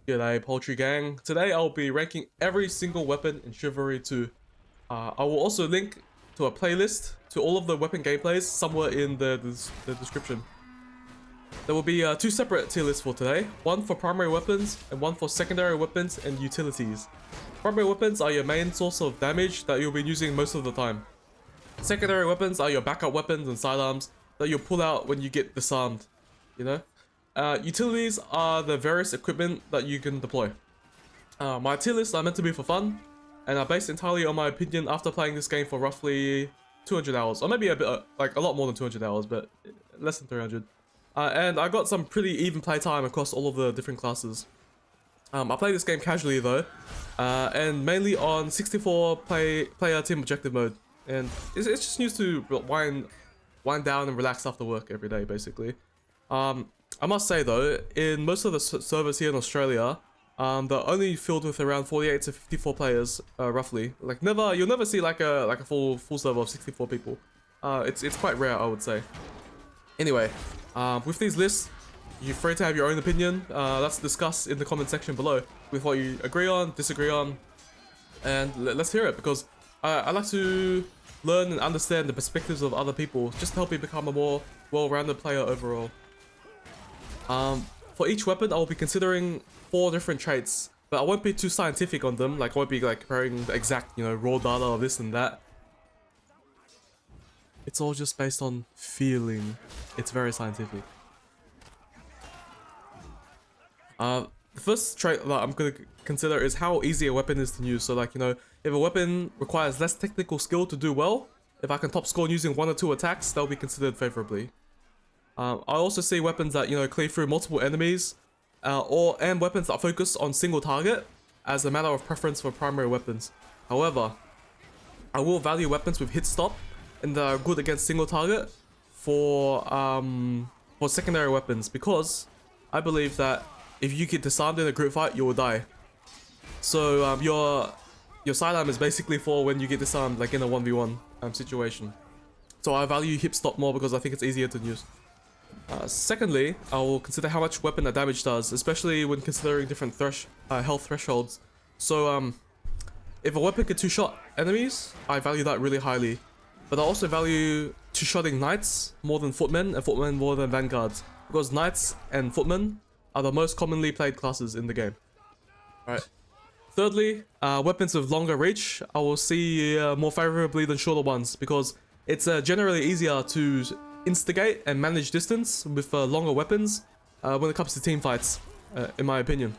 G'day, Poultry Gang. Today I'll be ranking every single weapon in Chivalry 2. I will also link to a playlist to all of the weapon gameplays somewhere in the description. There will be two separate tier lists for today, one for primary weapons and one for secondary weapons and utilities. Primary weapons are your main source of damage that you'll be using most of the time. Secondary weapons are your backup weapons and sidearms that you'll pull out when you get disarmed, you know? Utilities are the various equipment that you can deploy. My tier lists are meant to be for fun, and are based entirely on my opinion after playing this game for roughly 200 hours, or maybe a bit, like a lot more than 200 hours, but less than 300. And I got some pretty even play time across all of the different classes. I play this game casually though, and mainly on 64 player team objective mode, and it's just used to wind down and relax after work every day, basically. I must say though, in most of the servers here in Australia, they're only filled with around 48 to 54 players, roughly. Like you'll never see like a full server of 64 people. It's quite rare, I would say. Anyway, with these lists, you're free to have your own opinion. Let's discuss in the comment section below with what you agree on, disagree on, and let's hear it, because I like to learn and understand the perspectives of other people, just to help me become a more well-rounded player overall. For each weapon, I'll be considering 4 different traits, but I won't be too scientific on them. Like, I won't be like comparing the exact, raw data of this and that. It's all just based on feeling. It's very scientific. The first trait that I'm gonna consider is how easy a weapon is to use. So, like, if a weapon requires less technical skill to do well, if I can top score using 1 or 2 attacks, they'll be considered favorably. I also see weapons that, clear through multiple enemies, and weapons that focus on single target as a matter of preference for primary weapons. However, I will value weapons with hit stop and that are good against single target for secondary weapons, because I believe that if you get disarmed in a group fight, you will die. So your sidearm is basically for when you get disarmed, like in a 1v1 situation. So I value hip stop more because I think it's easier to use. Secondly, I will consider how much weapon that damage does, especially when considering different health thresholds. So, if a weapon can two-shot enemies, I value that really highly. But I also value two-shotting knights more than footmen, and footmen more than vanguards, because knights and footmen are the most commonly played classes in the game. Alright. Thirdly, weapons with longer reach, I will see more favorably than shorter ones, because it's generally easier to instigate and manage distance with longer weapons when it comes to team fights, in my opinion.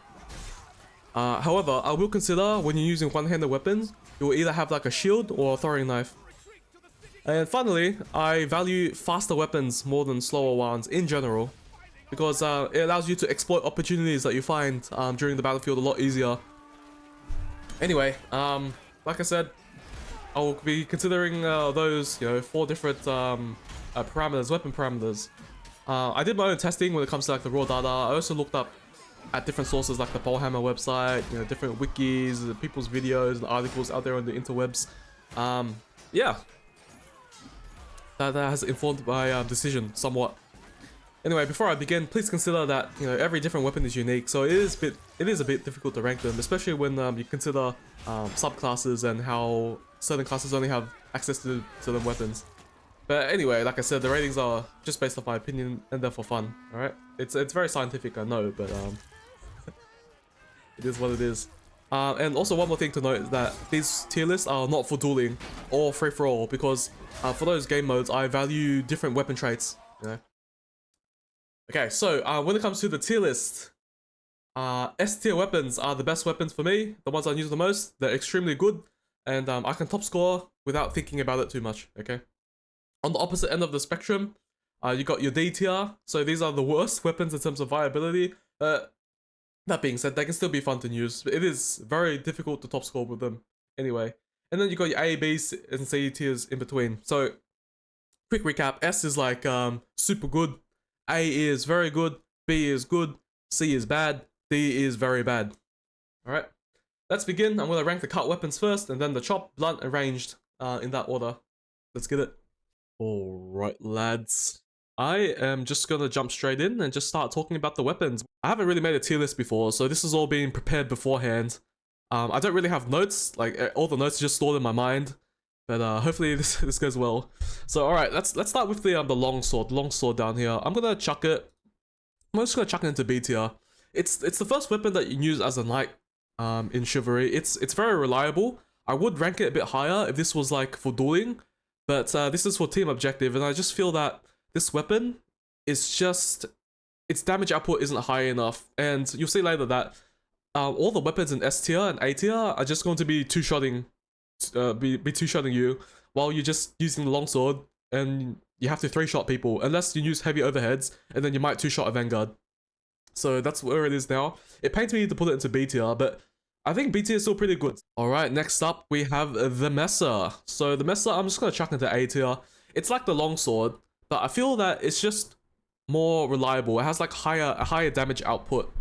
However, I will consider when you're using one-handed weapons, you will either have like a shield or a throwing knife. And finally, I value faster weapons more than slower ones in general, because it allows you to exploit opportunities that you find during the battlefield a lot easier. Anyway, like I said, I will be considering those 4 different parameters, weapon parameters. I did my own testing when it comes to like the raw data. I also looked up at different sources like the Polehammer website, different wikis, people's videos and articles out there on the interwebs. Yeah, that has informed my decision somewhat. Anyway, before I begin, please consider that every different weapon is unique, so it is a bit difficult to rank them, especially when you consider subclasses and how certain classes only have access to certain weapons. But anyway, like I said, the ratings are just based off my opinion and they're for fun. All right, it's very scientific, I know, but it is what it is. And also one more thing to note is that these tier lists are not for dueling or free for all, because for those game modes, I value different weapon traits. Okay, so when it comes to the tier list, S tier weapons are the best weapons for me. The ones I use the most. They're extremely good, and I can top score without thinking about it too much. Okay. On the opposite end of the spectrum, you got your D tier. So these are the worst weapons in terms of viability. That being said, they can still be fun to use. But it is very difficult to top score with them anyway. And then you got your A, B, and C tiers in between. So, quick recap. S is like super good. A is very good. B is good. C is bad. D is very bad. Alright. Let's begin. I'm going to rank the cut weapons first, and then the chop, blunt, and ranged in that order. Let's get it. Alright, lads. I am just gonna jump straight in and just start talking about the weapons. I haven't really made a tier list before, so this is all being prepared beforehand. I don't really have notes, like all the notes are just stored in my mind, but hopefully this goes well. So all right, let's start with the longsword down here. I'm gonna chuck it. I'm just gonna chuck it into B tier. It's the first weapon that you can use as a knight in Chivalry. It's very reliable. I would rank it a bit higher if this was like for dueling, but this is for team objective, and I just feel that this weapon is just, its damage output isn't high enough, and you'll see later that all the weapons in S tier and A tier are just going to be two-shotting, be two-shotting you, while you're just using the longsword, and you have to three-shot people, unless you use heavy overheads, and then you might two-shot a vanguard. So that's where it is now. It pains me to put it into B tier, but I think B tier is still pretty good. Alright, next up we have the Messer. So the Messer, I'm just gonna chuck into A tier. It's like the longsword, but I feel that it's just more reliable. It has like a higher damage output,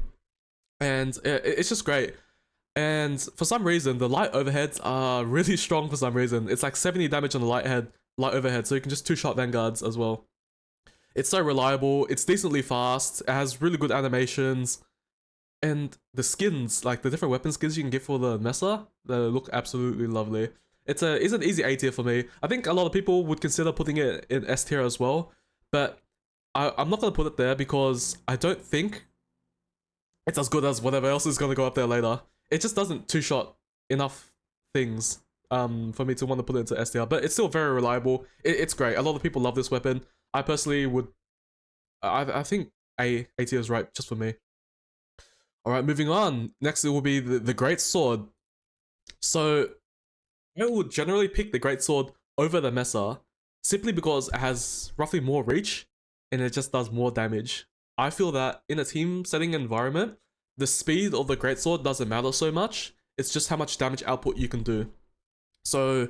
and it's just great. And for some reason, the light overheads are really strong for some reason. It's like 70 damage on the light overhead, so you can just two-shot vanguards as well. It's so reliable, it's decently fast, it has really good animations, and the skins, like the different weapon skins you can get for the Messer, they look absolutely lovely. It's an easy A tier for me. I think a lot of people would consider putting it in S tier as well, but I'm not going to put it there because I don't think it's as good as whatever else is going to go up there later. It just doesn't two-shot enough things for me to want to put it into S tier, but it's still very reliable. It's great. A lot of people love this weapon. I personally would... I think A tier is right just for me. Alright, moving on. Next it will be the Greatsword. So I would generally pick the Greatsword over the Messer simply because it has roughly more reach and it just does more damage. I feel that in a team setting environment, the speed of the Greatsword doesn't matter so much. It's just how much damage output you can do. So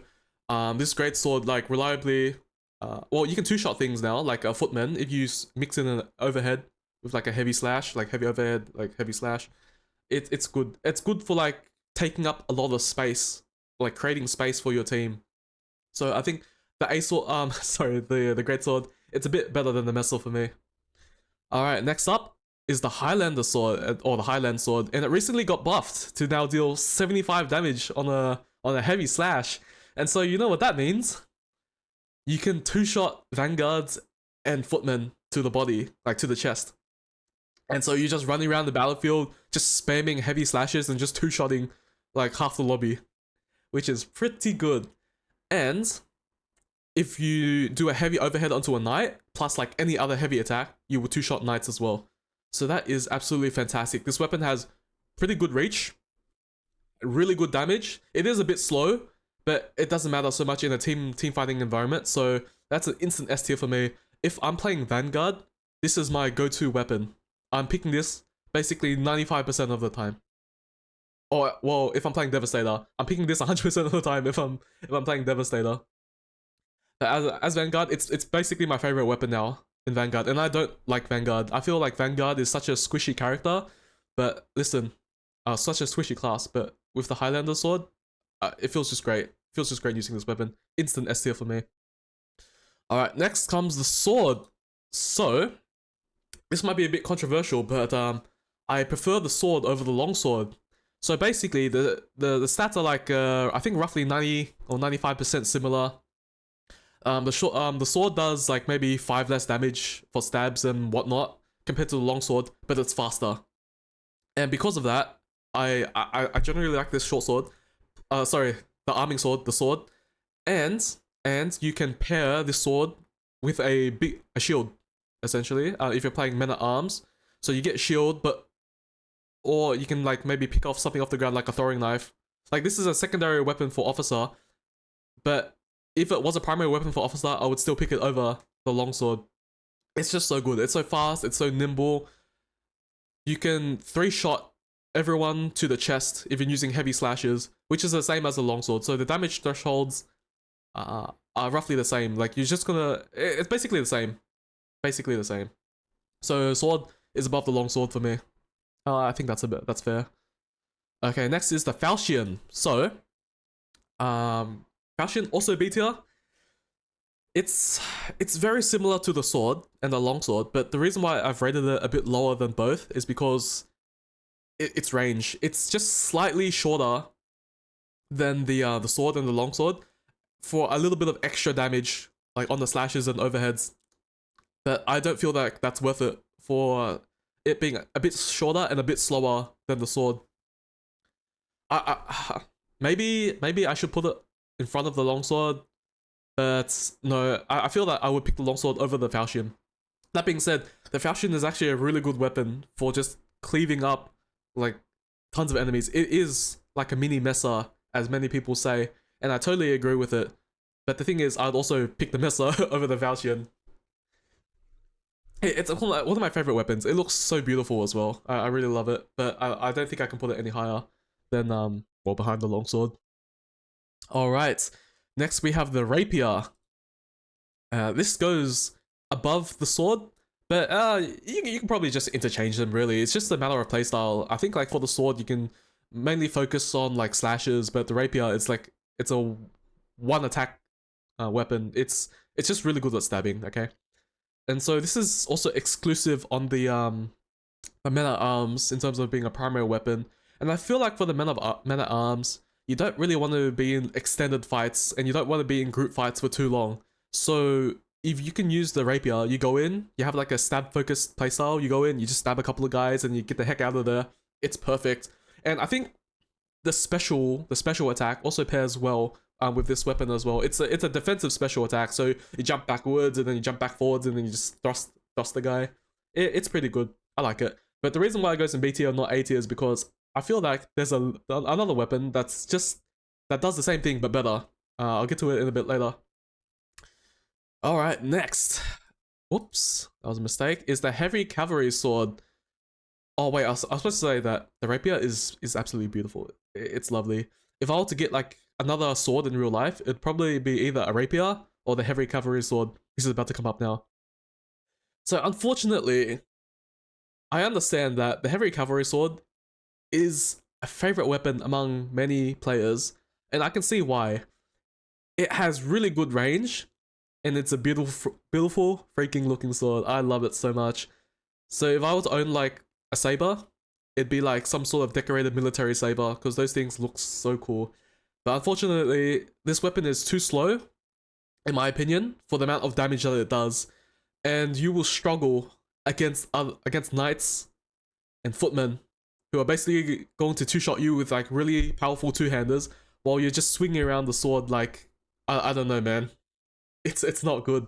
this Greatsword, like, reliably, well, you can two-shot things now, like a footman, if you mix in an overhead with like a heavy slash, like heavy overhead, like heavy slash. It's good. It's good for like taking up a lot of space, like creating space for your team. So I think the the Greatsword, it's a bit better than the Messer for me. Alright, next up is the Highlander sword, or the Highland sword, and it recently got buffed to now deal 75 damage on a heavy slash. And so you know what that means? You can two-shot vanguards and footmen to the body, like to the chest. And so you're just running around the battlefield, just spamming heavy slashes and just two-shotting like half the lobby, which is pretty good. And if you do a heavy overhead onto a knight, plus like any other heavy attack, you will two-shot knights as well. So that is absolutely fantastic. This weapon has pretty good reach, really good damage. It is a bit slow, but it doesn't matter so much in a team fighting environment. So that's an instant S tier for me. If I'm playing Vanguard, this is my go-to weapon. I'm picking this basically 95% of the time. Or, well, if I'm playing Devastator, I'm picking this 100% of the time if I'm playing Devastator. But as Vanguard, it's basically my favorite weapon now in Vanguard, and I don't like Vanguard. I feel like Vanguard is such a squishy character, but listen, such a squishy class. But with the Highlander sword, it feels just great. It feels just great using this weapon. Instant S tier for me. All right, next comes the sword. So this might be a bit controversial, but I prefer the sword over the longsword. So basically, the stats are like I think roughly 90 or 95% similar. The sword does like maybe 5 less damage for stabs and whatnot compared to the longsword, but it's faster. And because of that, I generally like this short sword. Sorry, the arming sword, the sword, and you can pair this sword with a shield, essentially. If you're playing men at arms, so you get shield, or you can like maybe pick off something off the ground like a throwing knife. Like this is a secondary weapon for officer, but if it was a primary weapon for officer, I would still pick it over the longsword. It's just so good. It's so fast. It's so nimble. You can 3-shot everyone to the chest if you're using heavy slashes, which is the same as the longsword. So the damage thresholds are roughly the same. Like you're just gonna... It's basically the same. Basically the same. So sword is above the longsword for me. I think that's fair. Okay, next is the Falchion. So, Falchion also B tier. it's very similar to the sword and the longsword, but the reason why I've rated it a bit lower than both is because its range. It's just slightly shorter than the sword and the longsword for a little bit of extra damage, like on the slashes and overheads. But I don't feel that that's worth it for it being a bit shorter and a bit slower than the sword. Maybe I should put it in front of the longsword, but no, I feel that I would pick the longsword over the Falchion. That being said, the Falchion is actually a really good weapon for just cleaving up like tons of enemies. It is like a mini Messer, as many people say, and I totally agree with it. But the thing is, I'd also pick the Messer over the Falchion. It's one of my favorite weapons. It looks so beautiful as well. I really love it, but I don't think I can put it any higher than well, behind the longsword. All right, next we have the Rapier. This goes above the sword, but you can probably just interchange them. Really, it's just a matter of playstyle. I think like for the sword, you can mainly focus on like slashes, but the Rapier, it's a one attack weapon. It's just really good at stabbing. Okay. And so this is also exclusive on the men-at-arms in terms of being a primary weapon. And I feel like for the men-at-arms, you don't really want to be in extended fights and you don't want to be in group fights for too long. So if you can use the Rapier, you go in, you have like a stab-focused playstyle, you go in, you just stab a couple of guys and you get the heck out of there. It's perfect. And I think the special attack also pairs well with this weapon as well. It's a defensive special attack, so you jump backwards and then you jump back forwards and then you just thrust the guy. It's pretty good. I like it. But the reason why it goes in B tier, not A tier, is because I feel like there's another weapon that does the same thing but better. I'll get to it in a bit later. All right, next. Whoops, that was a mistake. Is the heavy cavalry sword. Oh wait, I was supposed to say that the Rapier is absolutely beautiful. It's lovely. If I were to get like another sword in real life, it'd probably be either a Rapier or the heavy cavalry sword. This is about to come up now. So unfortunately, I understand that the heavy cavalry sword is a favorite weapon among many players, and I can see why. It has really good range, and it's a beautiful freaking looking sword. I love it so much. So if I were to own like a saber, it'd be like some sort of decorated military saber, because those things look so cool. But unfortunately, this weapon is too slow, in my opinion, for the amount of damage that it does, and you will struggle against knights and footmen who are basically going to two-shot you with like really powerful two-handers while you're just swinging around the sword like I don't know, man. It's not good.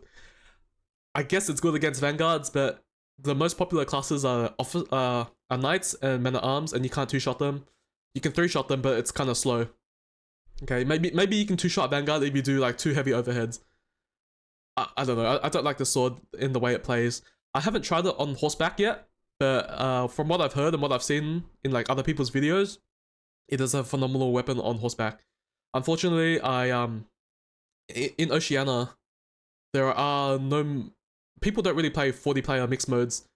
I guess it's good against vanguards, but the most popular classes are knights and men-at-arms, and you can't two-shot them. You can three-shot them, but it's kind of slow. Okay, maybe you can two-shot vanguard if you do like two heavy overheads. I don't know. I don't like the sword in the way it plays. I haven't tried it on horseback yet, but from what I've heard and what I've seen in like other people's videos, it is a phenomenal weapon on horseback. Unfortunately, in Oceania, there are no people don't really play 40-player mixed modes,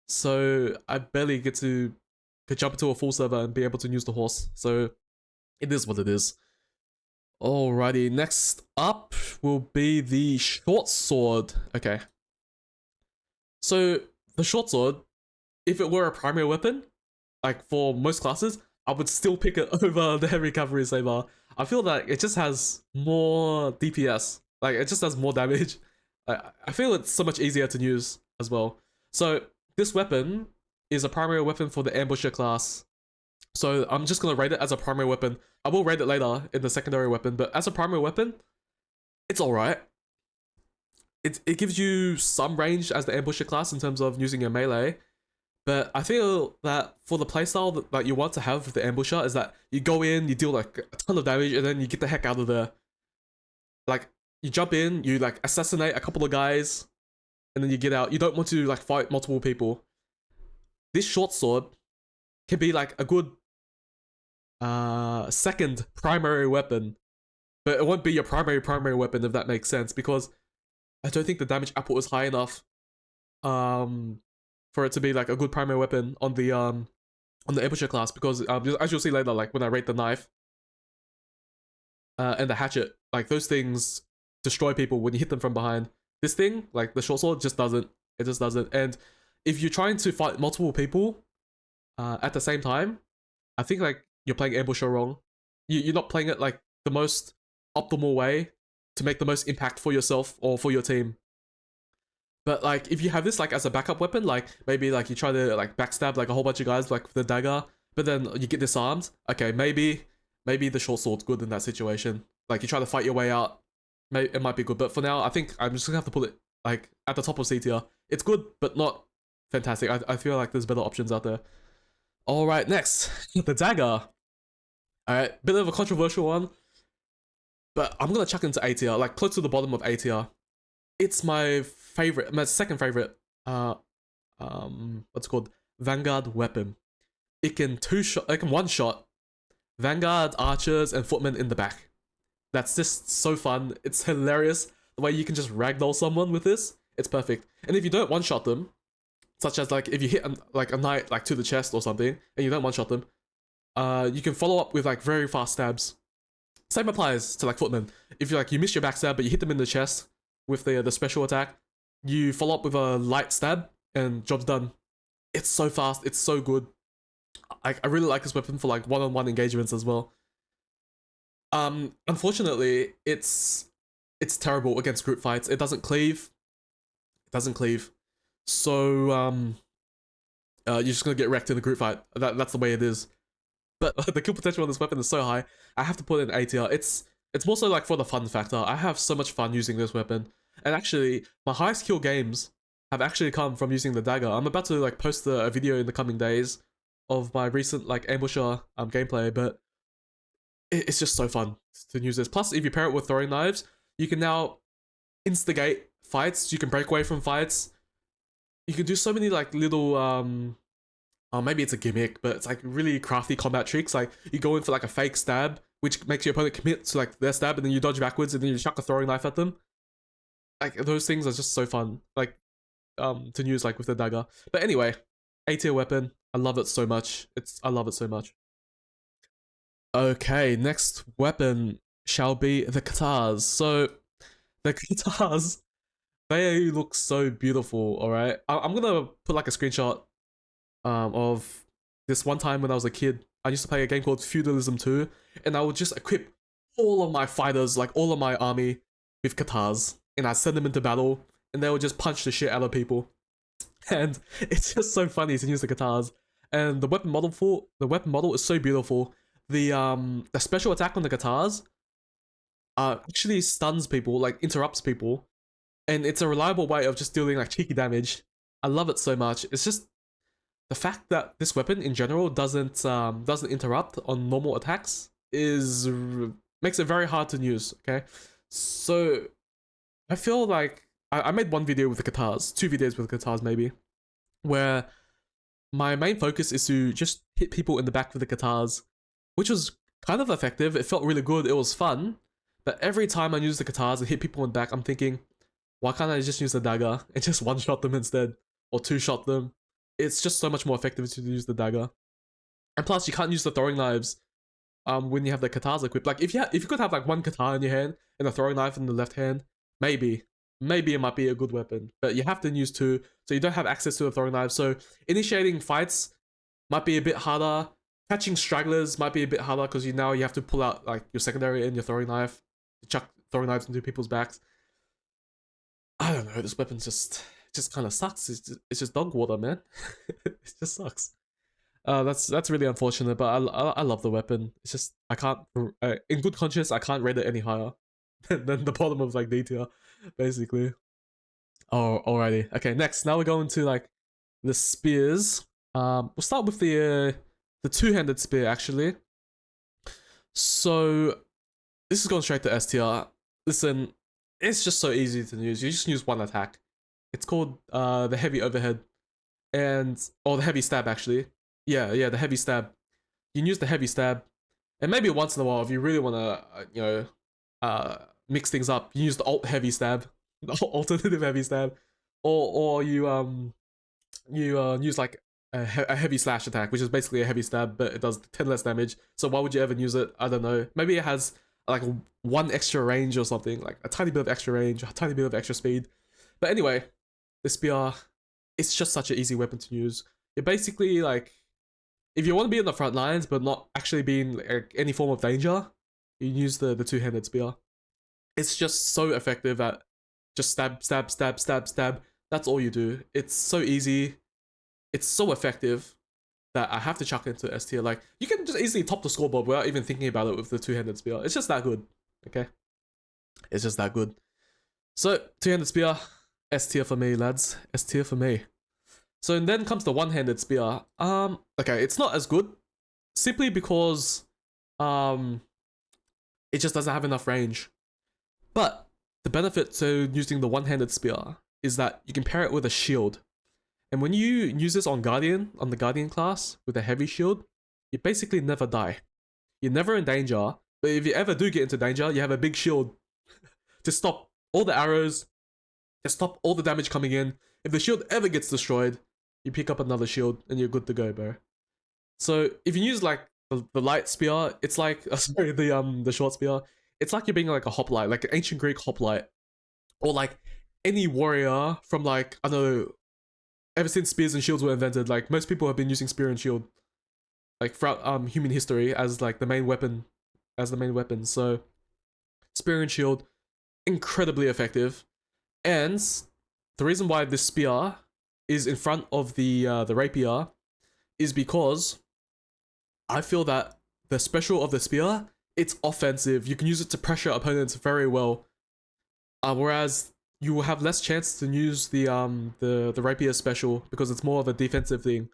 so I barely get to jump into a full server and be able to use the horse. So it is what it is. Alrighty, next up will be the short sword. Okay. So the short sword, if it were a primary weapon, like for most classes, I would still pick it over the heavy cavalry saber. I feel that it just has more DPS. Like it just does more damage. I feel it's so much easier to use as well. So this weapon is a primary weapon for the ambusher class. So I'm just gonna rate it as a primary weapon. I will rate it later in the secondary weapon, but as a primary weapon, it's alright. It gives you some range as the ambusher class in terms of using your melee, but I feel that for the playstyle that you want to have with the ambusher is that you go in, you deal like a ton of damage, and then you get the heck out of there. Like, you jump in, you like assassinate a couple of guys, and then you get out. You don't want to like fight multiple people. This short sword can be like a good second primary weapon, but it won't be your primary weapon, if that makes sense, because I don't think the damage output is high enough for it to be like a good primary weapon on the ambusher class, because as you'll see later, like when I rate the knife and the hatchet, like those things destroy people when you hit them from behind. This thing, like the short sword, just doesn't. It just doesn't. And if you're trying to fight multiple people at the same time, I think like you're playing Ambusher wrong. You're not playing it like the most optimal way to make the most impact for yourself or for your team. But like if you have this like as a backup weapon, like maybe like you try to like backstab like a whole bunch of guys like with the dagger, but then you get disarmed. Okay, maybe the short sword's good in that situation. Like you try to fight your way out, it might be good. But for now, I think I'm just gonna have to put it like at the top of C tier. It's good, but not fantastic. I feel like there's better options out there. All right, next the dagger. All right, bit of a controversial one, but I'm gonna chuck into A tier, like close to the bottom of A tier. It's my favorite, my second favorite. What's it called? Vanguard weapon. It can one shot Vanguard, archers, and footmen in the back. That's just so fun. It's hilarious the way you can just ragdoll someone with this. It's perfect. And if you don't one shot them, such as like if you hit like a knight like to the chest or something, and you don't one shot them, you can follow up with like very fast stabs. Same applies to like footmen. If you miss your backstab but you hit them in the chest with the special attack, you follow up with a light stab and job's done. It's so fast. It's so good. I really like this weapon for like one-on-one engagements as well. Unfortunately, it's terrible against group fights. It doesn't cleave. So you're just gonna get wrecked in a group fight. That's the way it is. But the kill potential on this weapon is so high. I have to put it in A tier. It's more so like for the fun factor. I have so much fun using this weapon. And actually, my highest kill games have actually come from using the dagger. I'm about to like post a video in the coming days of my recent like ambusher gameplay, but it's just so fun to use this. Plus, if you pair it with throwing knives, you can now instigate fights. You can break away from fights. You can do so many like little maybe it's a gimmick, but it's like really crafty combat tricks. Like you go in for like a fake stab, which makes your opponent commit to like their stab, and then you dodge backwards, and then you chuck a throwing knife at them. Like those things are just so fun, like to use like with the dagger. But anyway, A tier weapon. I love it so much. I love it so much. Okay, next weapon shall be the Katars. So the Katars, they look so beautiful. All right, I'm gonna put like a screenshot of this one time when I was a kid. I used to play a game called Feudalism 2, and I would just equip all of my fighters, like all of my army, with Katars, and I'd send them into battle, and they would just punch the shit out of people. And it's just so funny to use the Katars. And the weapon model is so beautiful. The special attack on the Katars actually stuns people, like interrupts people, and it's a reliable way of just dealing like cheeky damage. I love it so much. It's just the fact that this weapon in general doesn't interrupt on normal attacks makes it very hard to use. Okay, so I feel like I made one video with the Katars, 2 videos with the Katars maybe, where my main focus is to just hit people in the back with the Katars, which was kind of effective. It felt really good. It was fun. But every time I use the Katars and hit people in the back, I'm thinking, why can't I just use the dagger and just one-shot them instead? Or two-shot them? It's just so much more effective to use the dagger. And plus, you can't use the throwing knives when you have the Katars equipped. Like, if you could have like one Katar in your hand and a throwing knife in the left hand, maybe it might be a good weapon. But you have to use 2, so you don't have access to a throwing knife. So initiating fights might be a bit harder. Catching stragglers might be a bit harder because you have to pull out like your secondary and your throwing knife to chuck throwing knives into people's backs. I don't know. This weapon just kind of sucks. It's just dog water, man. It just sucks. That's really unfortunate. But I love the weapon. It's just I can't in good conscience I can't rate it any higher than the bottom of like D tier, basically. Oh, alrighty. Okay, next. Now we're going to like the spears. We'll start with the two-handed spear actually. So this is going straight to S tier. Listen, it's just so easy to use. You just use one attack. It's called the heavy overhead, or the heavy stab actually. Yeah, the heavy stab. You can use the heavy stab, and maybe once in a while if you really want to mix things up, you use the alt heavy stab, the alternative heavy stab, or you use like a heavy slash attack, which is basically a heavy stab, but it does 10 less damage. So why would you ever use it? I don't know. Maybe it has like one extra range or something, like a tiny bit of extra range, a tiny bit of extra speed. But anyway, the spear, it's just such an easy weapon to use. It basically, like, if you want to be in the front lines but not actually be in like, any form of danger, you use the two-handed spear. It's just so effective at just stab, stab, stab, stab, stab. That's all you do. It's so easy. It's so effective that I have to chuck it into S tier. Like, you can just easily top the scoreboard without even thinking about it with the two-handed spear. It's just that good, okay? It's just that good. So, two-handed spear, S tier for me, lads. S tier for me. So then comes the one-handed spear. Okay, it's not as good, simply because it just doesn't have enough range. But the benefit to using the one-handed spear is that you can pair it with a shield. And when you use this on the Guardian class, with a heavy shield, you basically never die. You're never in danger, but if you ever do get into danger, you have a big shield to stop all the arrows, to stop all the damage coming in. If the shield ever gets destroyed, you pick up another shield and you're good to go, bro. So if you use like the light spear, it's like sorry, the short spear, it's like you're being like a hoplite, like an ancient Greek hoplite, or like any warrior from like, I don't know, ever since spears and shields were invented. Like, most people have been using spear and shield like throughout human history as like the main weapon, So spear and shield, incredibly effective. And the reason why this spear is in front of the rapier is because I feel that the special of the spear, it's offensive. You can use it to pressure opponents very well, whereas you will have less chance to use the rapier special because it's more of a defensive thing.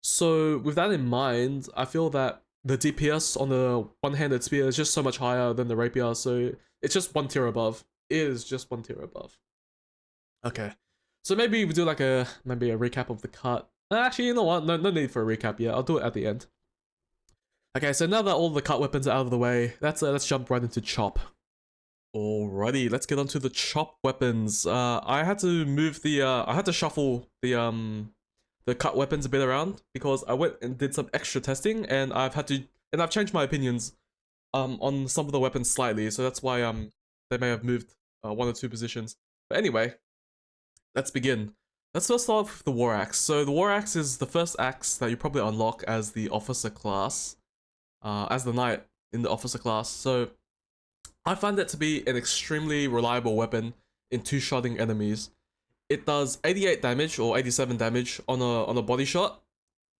So with that in mind, I feel that the DPS on the one-handed spear is just so much higher than the rapier, so it's just one tier above. It is just one tier above. Okay, so maybe we do like a recap of the cut. Actually, you know what? No need for a recap yet. I'll do it at the end. Okay, so now that all the cut weapons are out of the way, let's jump right into chop. Alrighty, let's get onto the chop weapons. I had to move I had to shuffle the cut weapons a bit around because I went and did some extra testing, and I've changed my opinions on some of the weapons slightly, so that's why they may have moved 1 or 2 positions. But anyway, let's begin. Let's first start with the War Axe. So the War Axe is the first axe that you probably unlock as the officer class, as the knight in the officer class. So I find it to be an extremely reliable weapon in two-shotting enemies. It does 88 damage or 87 damage on a body shot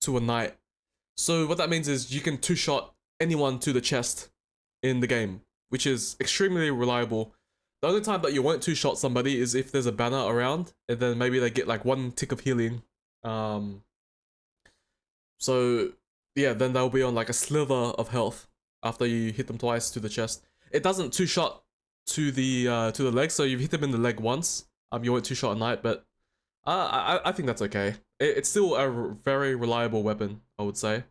to a knight. So what that means is you can two-shot anyone to the chest in the game, which is extremely reliable. The only time that you won't two-shot somebody is if there's a banner around, and then maybe they get like 1 tick of healing. So yeah, then they'll be on like a sliver of health after you hit them twice to the chest. It doesn't two-shot to the leg, so you've hit them in the leg once. You won't two-shot a knight, but I think that's okay. It's still a very reliable weapon, I would say.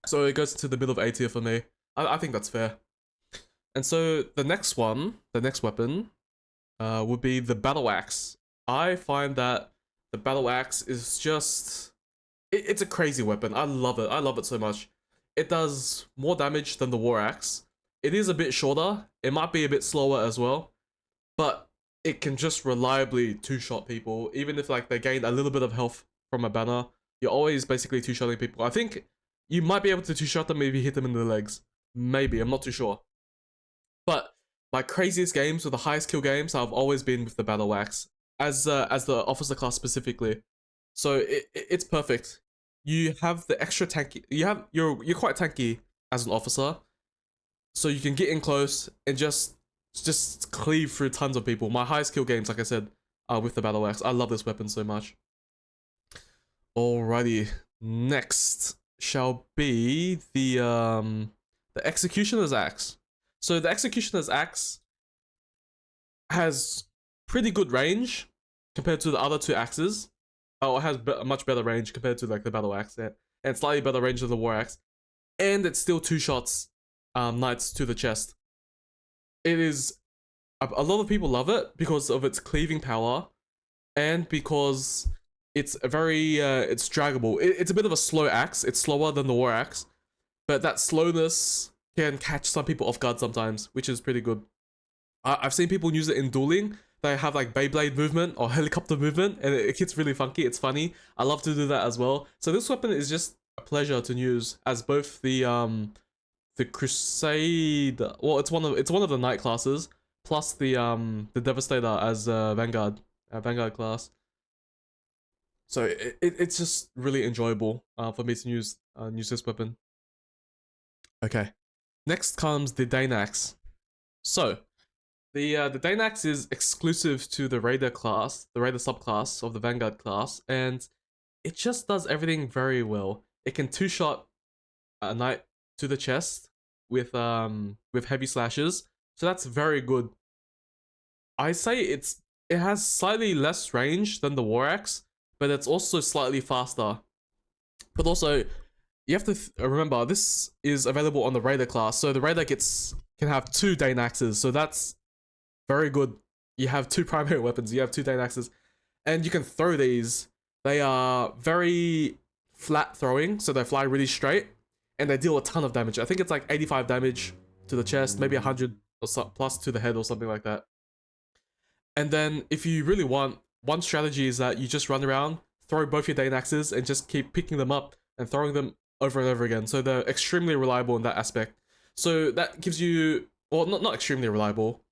So it goes to the middle of A tier for me. I think that's fair. And so the next weapon, would be the Battle Axe. I find that the Battle Axe is just, it's a crazy weapon. I love it. I love it so much. It does more damage than the War Axe. It is a bit shorter. It might be a bit slower as well, but it can just reliably two-shot people. Even if like they gain a little bit of health from a banner, you're always basically two-shotting people. I think you might be able to two-shot them if you hit them in the legs. Maybe, I'm not too sure. But my craziest games, or the highest kill games, have always been with the Battle Axe, as the officer class specifically. So it's perfect. You have the extra tanky. You're quite tanky as an officer, so you can get in close and just cleave through tons of people. My highest kill games, like I said, are with the Battle Axe. I love this weapon so much. Alrighty, next shall be the Executioner's Axe. So the Executioner's Axe has pretty good range compared to the other 2 axes. Oh, it has a much better range compared to like the Battle Axe, and slightly better range than the War Axe. And it's still 2 shots knights to the chest. It is, a lot of people love it because of its cleaving power, and because it's a very it's draggable. It's a bit of a slow axe. It's slower than the War Axe, but that slowness can catch some people off guard sometimes, which is pretty good. I've seen people use it in dueling. They have like Beyblade movement or helicopter movement, and it gets really funky. It's funny. I love to do that as well. So this weapon is just a pleasure to use as both the Crusader. Well, it's one of the knight classes plus the Devastator as Vanguard class. So it's just really enjoyable for me to use this weapon. Okay, next comes the Dane axe. So the Dane axe is exclusive to the Raider class, the Raider subclass of the Vanguard class, and it just does everything very well. It can two-shot a knight to the chest with heavy slashes, so that's very good. I say it has slightly less range than the War Axe, but it's also slightly faster. But also, you have to remember this is available on the Raider class, so the Raider can have 2 Dane axes, so that's very good. You have 2 primary weapons, you have 2 Dane axes, and you can throw these. They are very flat throwing, so they fly really straight, and they deal a ton of damage. I think it's like 85 damage to the chest, maybe 100 or plus to the head or something like that. And then if you really want, one strategy is that you just run around, throw both your Dane axes, and just keep picking them up and throwing them over and over again. So they're extremely reliable in that aspect. So that gives you, well, not extremely reliable.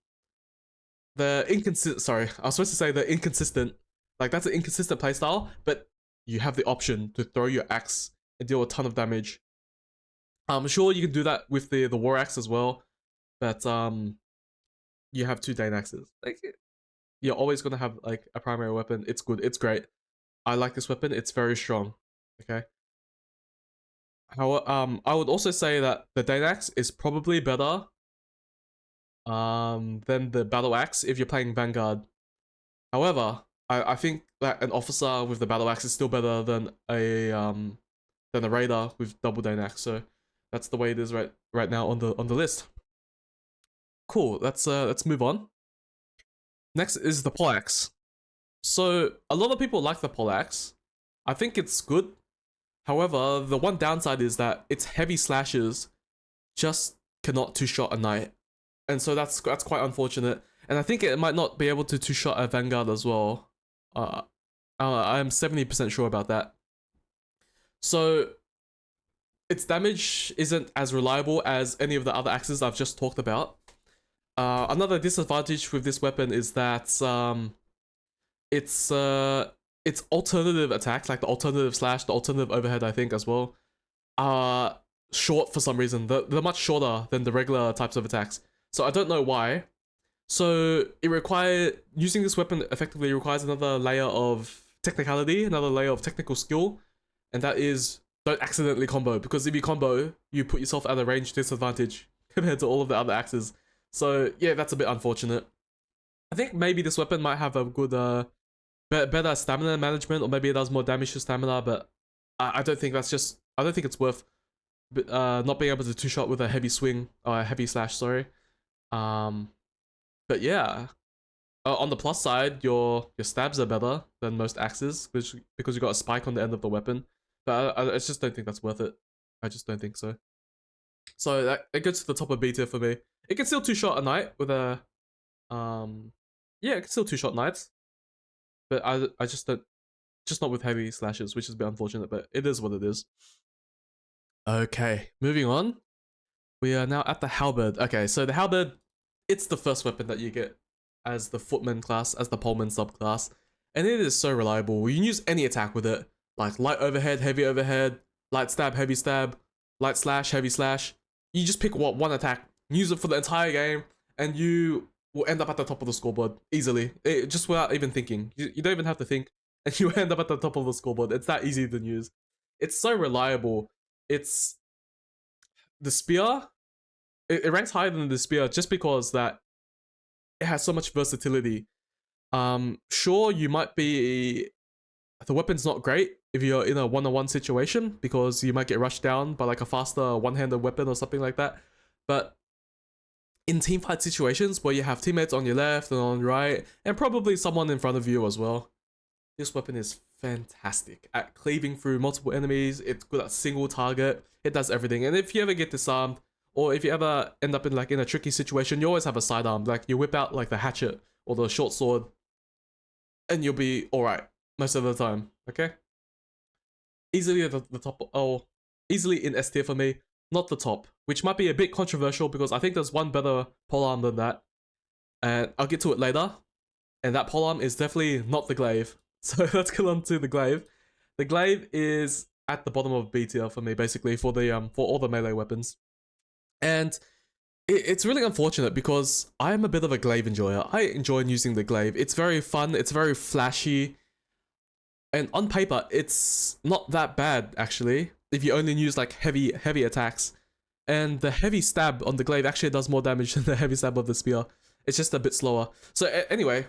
The inconsistent, sorry, I was supposed to say the inconsistent. Like, that's an inconsistent playstyle, but you have the option to throw your axe and deal a ton of damage. I'm sure you can do that with the War Axe as well, but you have 2 Dane axes. Like, you're always gonna have like a primary weapon. It's good. It's great. I like this weapon. It's very strong. Okay. I would also say that the Dane axe is probably better than the battle axe if you're playing Vanguard. However, I think that an officer with the battle axe is still better than a raider with double Dane axe. So that's the way it is right now on the list. Cool. Let's move on. Next is the Poleaxe. So a lot of people like the Poleaxe. I think it's good. However, the one downside is that its heavy slashes just cannot two-shot a knight, and so that's quite unfortunate. And I think it might not be able to two-shot a Vanguard as well. I'm 70% sure about that. So its damage isn't as reliable as any of the other axes I've just talked about. Another disadvantage with this weapon is that its alternative attacks, like the alternative slash, the alternative overhead, I think as well, are short for some reason. They're much shorter than the regular types of attacks. So I don't know why. So using this weapon effectively requires another layer of technicality, another layer of technical skill, and that is don't accidentally combo, because if you combo, you put yourself at a range disadvantage compared to all of the other axes. So yeah, that's a bit unfortunate. I think maybe this weapon might have a good better stamina management, or maybe it does more damage to stamina, but I don't think I don't think it's worth not being able to two-shot with a heavy swing, or a heavy slash, sorry. But yeah, on the plus side, your stabs are better than most axes, because you got a spike on the end of the weapon. But I just don't think that's worth it. I just don't think so. So it goes to the top of B tier for me. It can still two-shot a knight with a yeah, it can still two-shot knights, but I just don't, just not with heavy slashes, which is a bit unfortunate, but it is what it is. Okay, moving on. We are now at the Halberd. Okay, so the Halberd, it's the first weapon that you get as the Footman class, as the Poleman subclass, and it is so reliable. You can use any attack with it, like light overhead, heavy overhead, light stab, heavy stab, light slash, heavy slash. You just pick one attack, use it for the entire game, and you will end up at the top of the scoreboard easily, just without even thinking. You don't even have to think, and you end up at the top of the scoreboard. It's that easy to use. It's so reliable. It's the spear. It ranks higher than the spear just because that it has so much versatility. Sure, you might be, the weapon's not great if you're in a one-on-one situation, because you might get rushed down by like a faster one-handed weapon or something like that. But in teamfight situations where you have teammates on your left and on right, and probably someone in front of you as well, this weapon is fantastic at cleaving through multiple enemies. It's good at single target. It does everything. And if you ever get disarmed, Or if you ever end up in like in a tricky situation, you always have a sidearm. Like you whip out like the hatchet or the short sword, and you'll be all right most of the time. Okay. Easily the top. Oh, easily in S tier for me. Not the top, which might be a bit controversial because I think there's one better polearm than that, and I'll get to it later. And that polearm is definitely not the glaive. So let's get on to the glaive. The glaive is at the bottom of B tier for me, basically for the for all the melee weapons, and it's really unfortunate because I am a bit of a glaive enjoyer. I enjoy using the glaive. It's very fun. It's very flashy, and on paper, it's not that bad actually. If you only use like heavy attacks, and the heavy stab on the glaive actually does more damage than the heavy stab of the spear. It's just a bit slower. So anyway,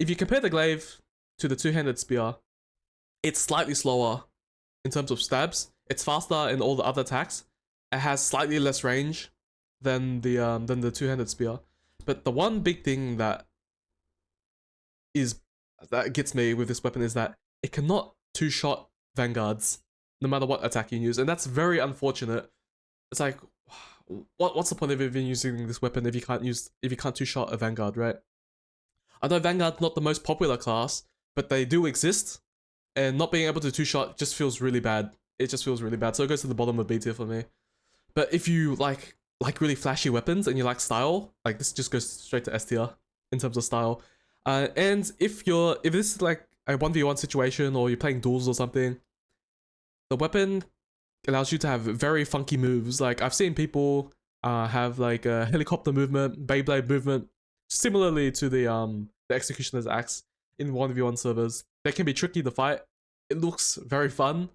if you compare the glaive to the two-handed spear, it's slightly slower in terms of stabs. It's faster in all the other attacks. It has slightly less range than the two-handed spear. But the one big thing that gets me with this weapon is that it cannot two-shot vanguards no matter what attack you use, and that's very unfortunate. It's like, what's the point of even using this weapon if you can't two-shot a vanguard, right? I know Vanguard's not the most popular class, but they do exist, and not being able to two-shot just feels really bad. It just feels really bad, so it goes to the bottom of B tier for me. But if you like really flashy weapons and you like style, like this just goes straight to S tier in terms of style. And if this is like a 1v1 situation or you're playing duels or something, the weapon allows you to have very funky moves. Like I've seen people have like a helicopter movement, Beyblade movement, similarly to the Executioner's Axe in 1v1 servers. They can be tricky to fight. It looks very fun.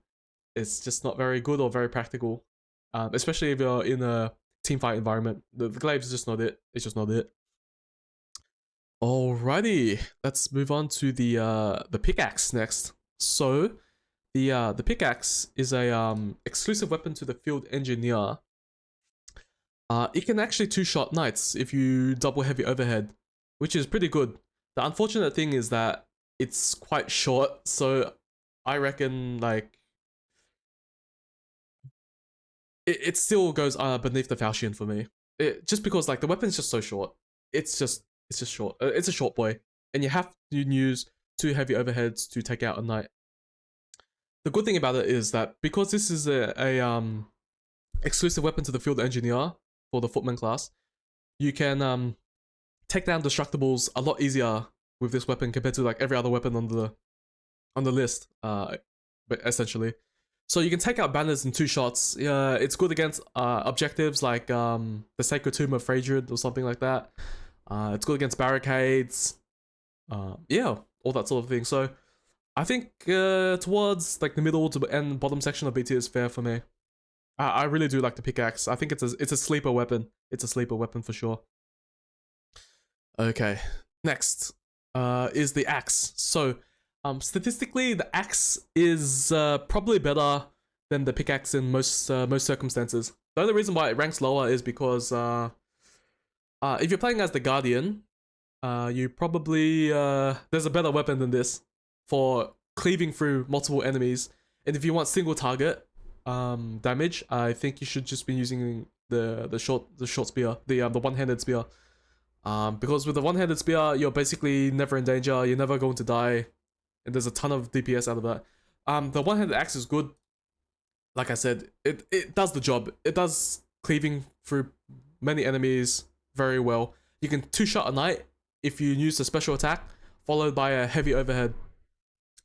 It's just not very good or very practical, especially if you're in a teamfight environment. The glaive is just not it. It's just not it. Alrighty, let's move on to the pickaxe next. So the pickaxe is a exclusive weapon to the field engineer. It can actually two-shot knights if you double heavy overhead, which is pretty good. The unfortunate thing is that it's quite short, so I reckon like it still goes beneath the Falchion for me. Just because like the weapon's just so short. It's just short. It's a short boy, and you have to use two heavy overheads to take out a knight. The good thing about it is that because this is a exclusive weapon to the field engineer for the footman class, you can take down destructibles a lot easier with this weapon compared to like every other weapon on the list, but essentially. So you can take out banners in 2 shots. It's good against objectives like the Sacred Tomb of Phaedrid or something like that. It's good against barricades. Yeah, all that sort of thing. So I think towards like the middle to end bottom section of BT is fair for me. I really do like the pickaxe. I think it's a sleeper weapon. It's a sleeper weapon for sure. Okay, next is the axe. So statistically, the axe is probably better than the pickaxe in most circumstances. The only reason why it ranks lower is because if you're playing as the Guardian, you probably there's a better weapon than this for cleaving through multiple enemies. And if you want single target damage, I think you should just be using the short spear, the one-handed spear. Because with the one-handed spear, you're basically never in danger. You're never going to die, and there's a ton of DPS out of that. The one-handed axe is good. Like I said, it does the job. It does cleaving through many enemies very well. You can two-shot a knight if you use a special attack followed by a heavy overhead.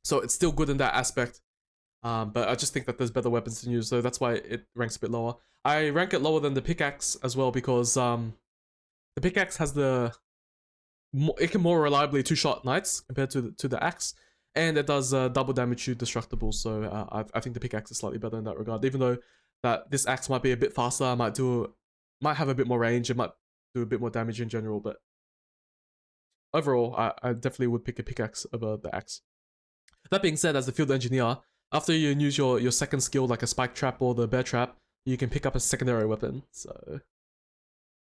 So it's still good in that aspect. But I just think that there's better weapons to use, so that's why it ranks a bit lower. I rank it lower than the pickaxe as well because the pickaxe has it can more reliably two-shot knights compared to the axe, and it does double damage to destructibles. So I think the pickaxe is slightly better in that regard. Even though that this axe might be a bit faster, might have a bit more range, it might do a bit more damage in general. But overall, I definitely would pick a pickaxe over the axe. That being said, as the field engineer, after you use your second skill like a spike trap or the bear trap, you can pick up a secondary weapon. So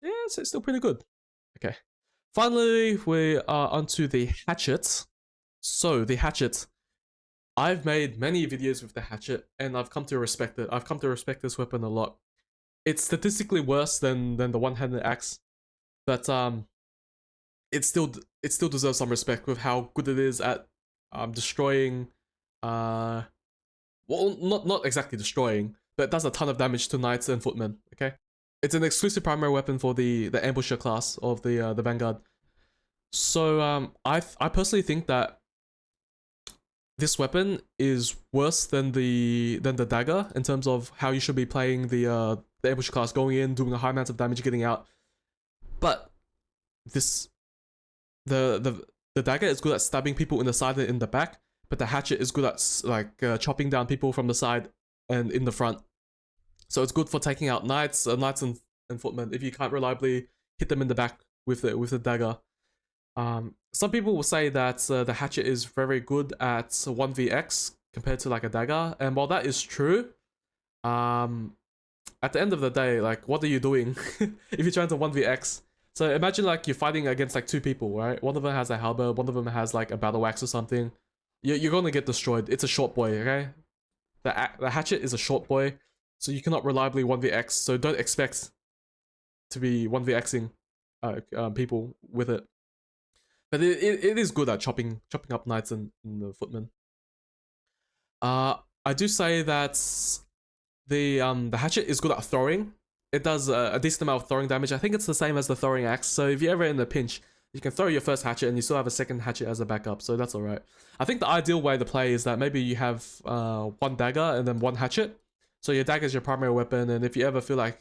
yeah, it's still pretty good. Okay. Finally, we are onto the hatchet. So the hatchet. I've made many videos with the hatchet and I've come to respect it. I've come to respect this weapon a lot. it's statistically worse than the one-handed axe, but it still deserves some respect with how good it is at destroying well, not exactly destroying, but it does a ton of damage to knights and footmen. Okay, it's an exclusive primary weapon for the ambusher class of the Vanguard. So I personally think that this weapon is worse than the dagger in terms of how you should be playing the ambusher class, going in, doing a high amount of damage, getting out. But this the dagger is good at stabbing people in the side and in the back, but the hatchet is good at like chopping down people from the side and in the front. So it's good for taking out knights and footmen if you can't reliably hit them in the back with the dagger. Some people will say that the hatchet is very good at 1vx compared to like a dagger, and while that is true, at the end of the day, like, what are you doing if you're trying to 1vx? So imagine like you're fighting against like two people, right? One of them has a halberd, one of them has like a battle axe or something. You're gonna get destroyed. It's a short boy, okay? The hatchet is a short boy, so you cannot reliably 1vx. So don't expect to be 1vxing people with it. But it is good at chopping up knights and the footmen. I do say that the hatchet is good at throwing. It does a decent amount of throwing damage. I think it's the same as the throwing axe. So if you're ever in a pinch, you can throw your first hatchet and you still have a second hatchet as a backup. So that's alright. I think the ideal way to play is that maybe you have one dagger and then one hatchet. So your dagger is your primary weapon, and if you ever feel like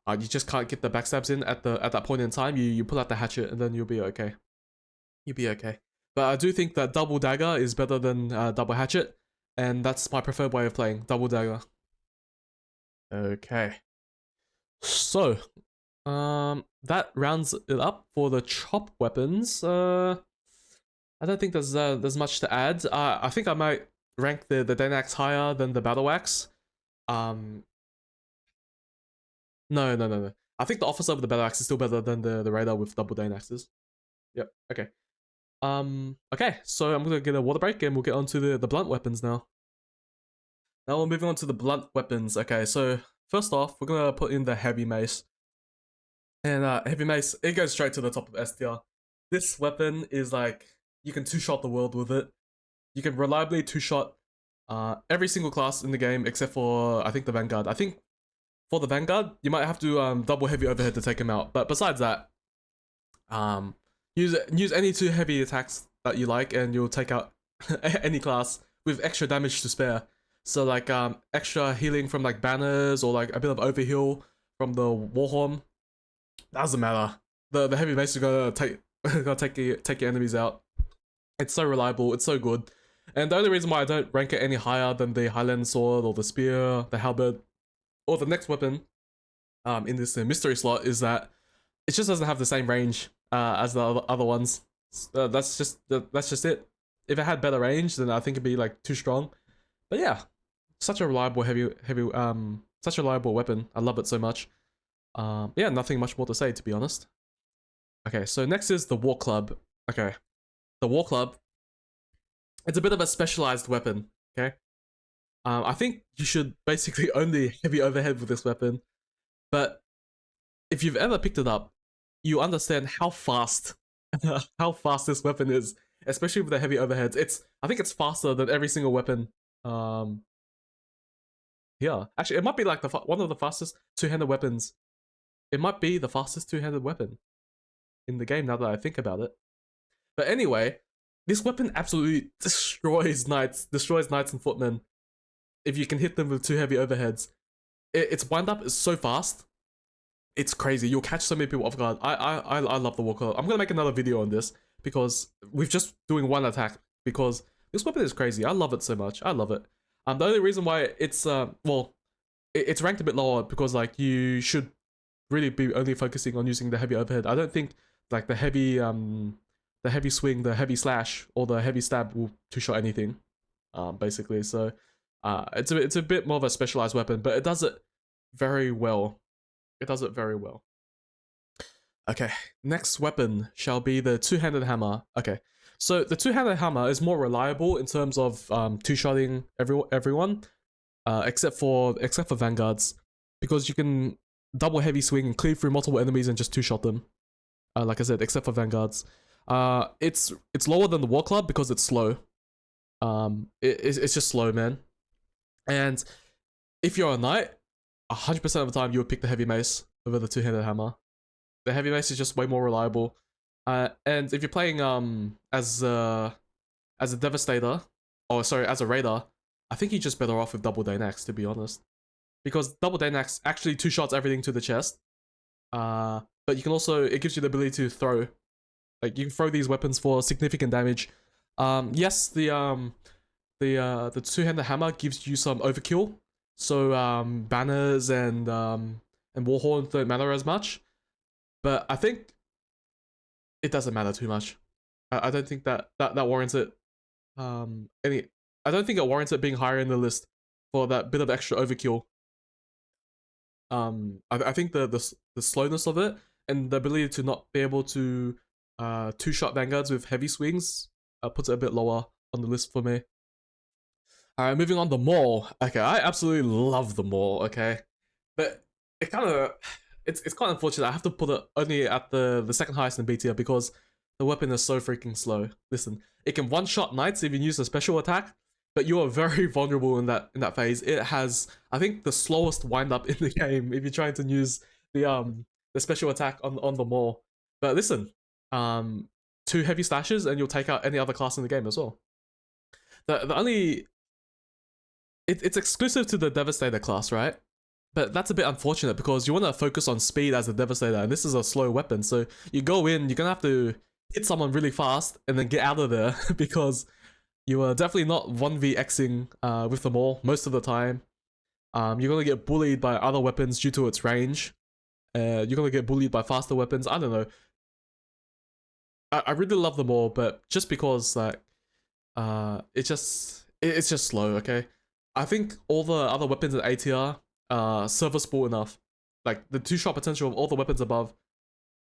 you just can't get the backstabs in at that point in time, you pull out the hatchet and then you'll be okay. You'll be okay. But I do think that double dagger is better than double hatchet, and that's my preferred way of playing, double dagger. Okay. So, that rounds it up for the chop weapons. I don't think there's much to add. I think I might rank the Dane axe higher than the battle axe. No. I think the officer of the battle axe is still better than the raider with double Dane axes. Yep. Okay. Okay. So I'm gonna get a water break and we'll get onto the blunt weapons now. Now we're moving on to the blunt weapons. Okay. So first off, we're gonna put in the heavy mace. And heavy mace, it goes straight to the top of S tier. This weapon is like, you can two-shot the world with it. You can reliably two-shot every single class in the game except for, I think, the Vanguard. I think for the Vanguard, you might have to double heavy overhead to take him out. But besides that, use any two heavy attacks that you like and you'll take out any class with extra damage to spare. So like extra healing from like banners or like a bit of overheal from the Warhorn. Doesn't matter. The heavy mace is gonna take your enemies out. It's so reliable, it's so good. And the only reason why I don't rank it any higher than the Highland sword or the spear, the halberd, or the next weapon in this mystery slot is that it just doesn't have the same range as the other ones. That's just it. If it had better range, then I think it'd be like too strong. But yeah, such a reliable such a reliable weapon. I love it so much. Yeah, nothing much more to say, to be honest. Okay, so next is the War Club. Okay, the War Club. It's a bit of a specialized weapon, okay? I think you should basically only heavy overhead with this weapon, but if you've ever picked it up, you understand how fast, this weapon is, especially with the heavy overheads. I think it's faster than every single weapon. Yeah, actually, it might be like one of the fastest two-handed weapons. It might be the fastest two-handed weapon in the game now that I think about it. But anyway, this weapon absolutely destroys knights and footmen if you can hit them with two heavy overheads. Its wind-up is so fast. It's crazy. You'll catch so many people off guard. I love the War Club. I'm gonna make another video on this because we're just doing one attack because this weapon is crazy. I love it so much. I love it. The only reason why it's it's ranked a bit lower because like you should really be only focusing on using the heavy overhead. I don't think like the heavy swing, the heavy slash, or the heavy stab will two-shot anything, basically. So it's a bit more of a specialized weapon, but it does it very well. Okay, next weapon shall be the two-handed hammer. Okay, so the two-handed hammer is more reliable in terms of two-shotting everyone, except for Vanguards, because you can double heavy swing and cleave through multiple enemies and just two-shot them. Like I said, except for vanguards. It's lower than the war club because it's slow. It's just slow, man. And if you're a knight, 100% of the time you would pick the heavy mace over the two-handed hammer. The heavy mace is just way more reliable. And if you're playing as a Devastator, or sorry, as a Raider, I think you're just better off with double Dane axe, to be honest. Because double Dane axe actually two-shots everything to the chest. But you can also, it gives you the ability to throw. Like, you can throw these weapons for significant damage. Yes, the two-handed hammer gives you some overkill. So banners and warhorns don't matter as much. But I think it doesn't matter too much. I don't think that warrants it. I don't think it warrants it being higher in the list for that bit of extra overkill. I think the slowness of it and the ability to not be able to two-shot vanguards with heavy swings puts it a bit lower on the list for me. Alright, moving on to Maul. Okay, I absolutely love the Maul, okay? But it kind of... It's quite unfortunate. I have to put it only at the second highest in B tier because the weapon is so freaking slow. Listen, it can one-shot knights if you use a special attack, but you are very vulnerable in that phase. It has, I think, the slowest wind-up in the game if you're trying to use the special attack on the Maul. But listen, 2 heavy stashes and you'll take out any other class in the game as well. The only... It's exclusive to the Devastator class, right? But that's a bit unfortunate because you want to focus on speed as a Devastator, and this is a slow weapon. So you go in, you're going to have to hit someone really fast and then get out of there because you are definitely not 1v-Xing with the Maul most of the time. You're going to get bullied by other weapons due to its range. You're going to get bullied by faster weapons. I don't know. I really love the Maul, but just because like it's just slow, okay? I think all the other weapons in A tier serviceable enough. Like the two-shot potential of all the weapons above,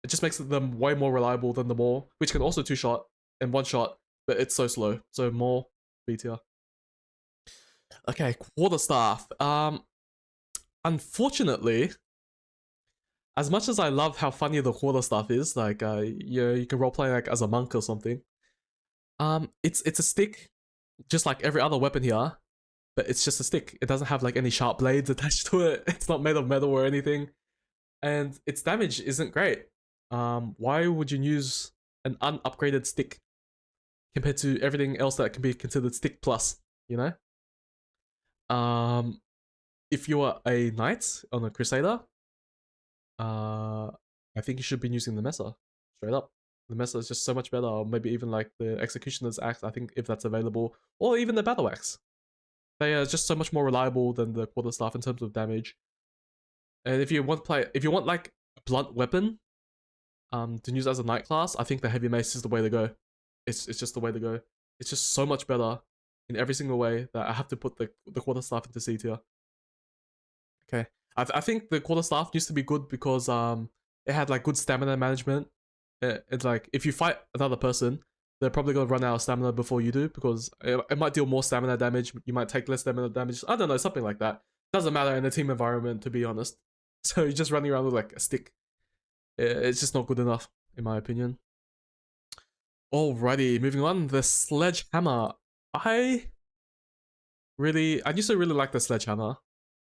it just makes them way more reliable than the Maul, which can also two-shot and one-shot, but it's so slow. So Maul, B tier. Okay, Quarterstaff. Unfortunately, as much as I love how funny the Quarterstaff is, like you can roleplay like as a monk or something. It's a stick, just like every other weapon here. But it's just a stick. It doesn't have like any sharp blades attached to it. It's not made of metal or anything. And its damage isn't great. Why would you use an unupgraded stick compared to everything else that can be considered stick plus, you know? If you are a knight on a Crusader, I think you should be using the Mesa, straight up. The Mesa is just so much better, or maybe even like the Executioner's Axe, I think, if that's available, or even the Battle Axe. They are just so much more reliable than the Quarterstaff in terms of damage. And if you want like a blunt weapon, to use as a knight class, I think the heavy mace is the way to go. It's just the way to go. It's just so much better in every single way that I have to put the Quarterstaff into C tier. Okay, I think the Quarterstaff used to be good because it had like good stamina management. It's like if you fight another person, they're probably going to run out of stamina before you do because it might deal more stamina damage. You might take less stamina damage. I don't know, something like that. Doesn't matter in a team environment, to be honest. So you're just running around with like a stick. It's just not good enough, in my opinion. Alrighty, moving on. The Sledgehammer. I used to really like the Sledgehammer.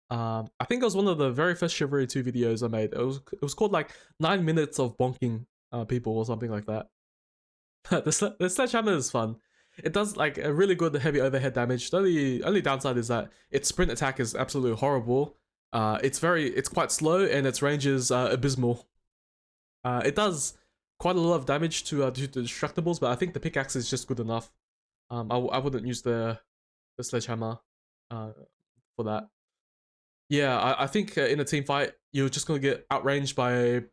I think it was one of the very first Chivalry 2 videos I made. It was called like 9 minutes of bonking people or something like that. The Sledgehammer is fun. It does like a really good heavy overhead damage. The only downside is that its sprint attack is absolutely horrible. It's quite slow and its range is abysmal. It does quite a lot of damage to destructibles, but I think the pickaxe is just good enough. I wouldn't use the Sledgehammer for that. Yeah, I think in a team fight you're just gonna get outranged by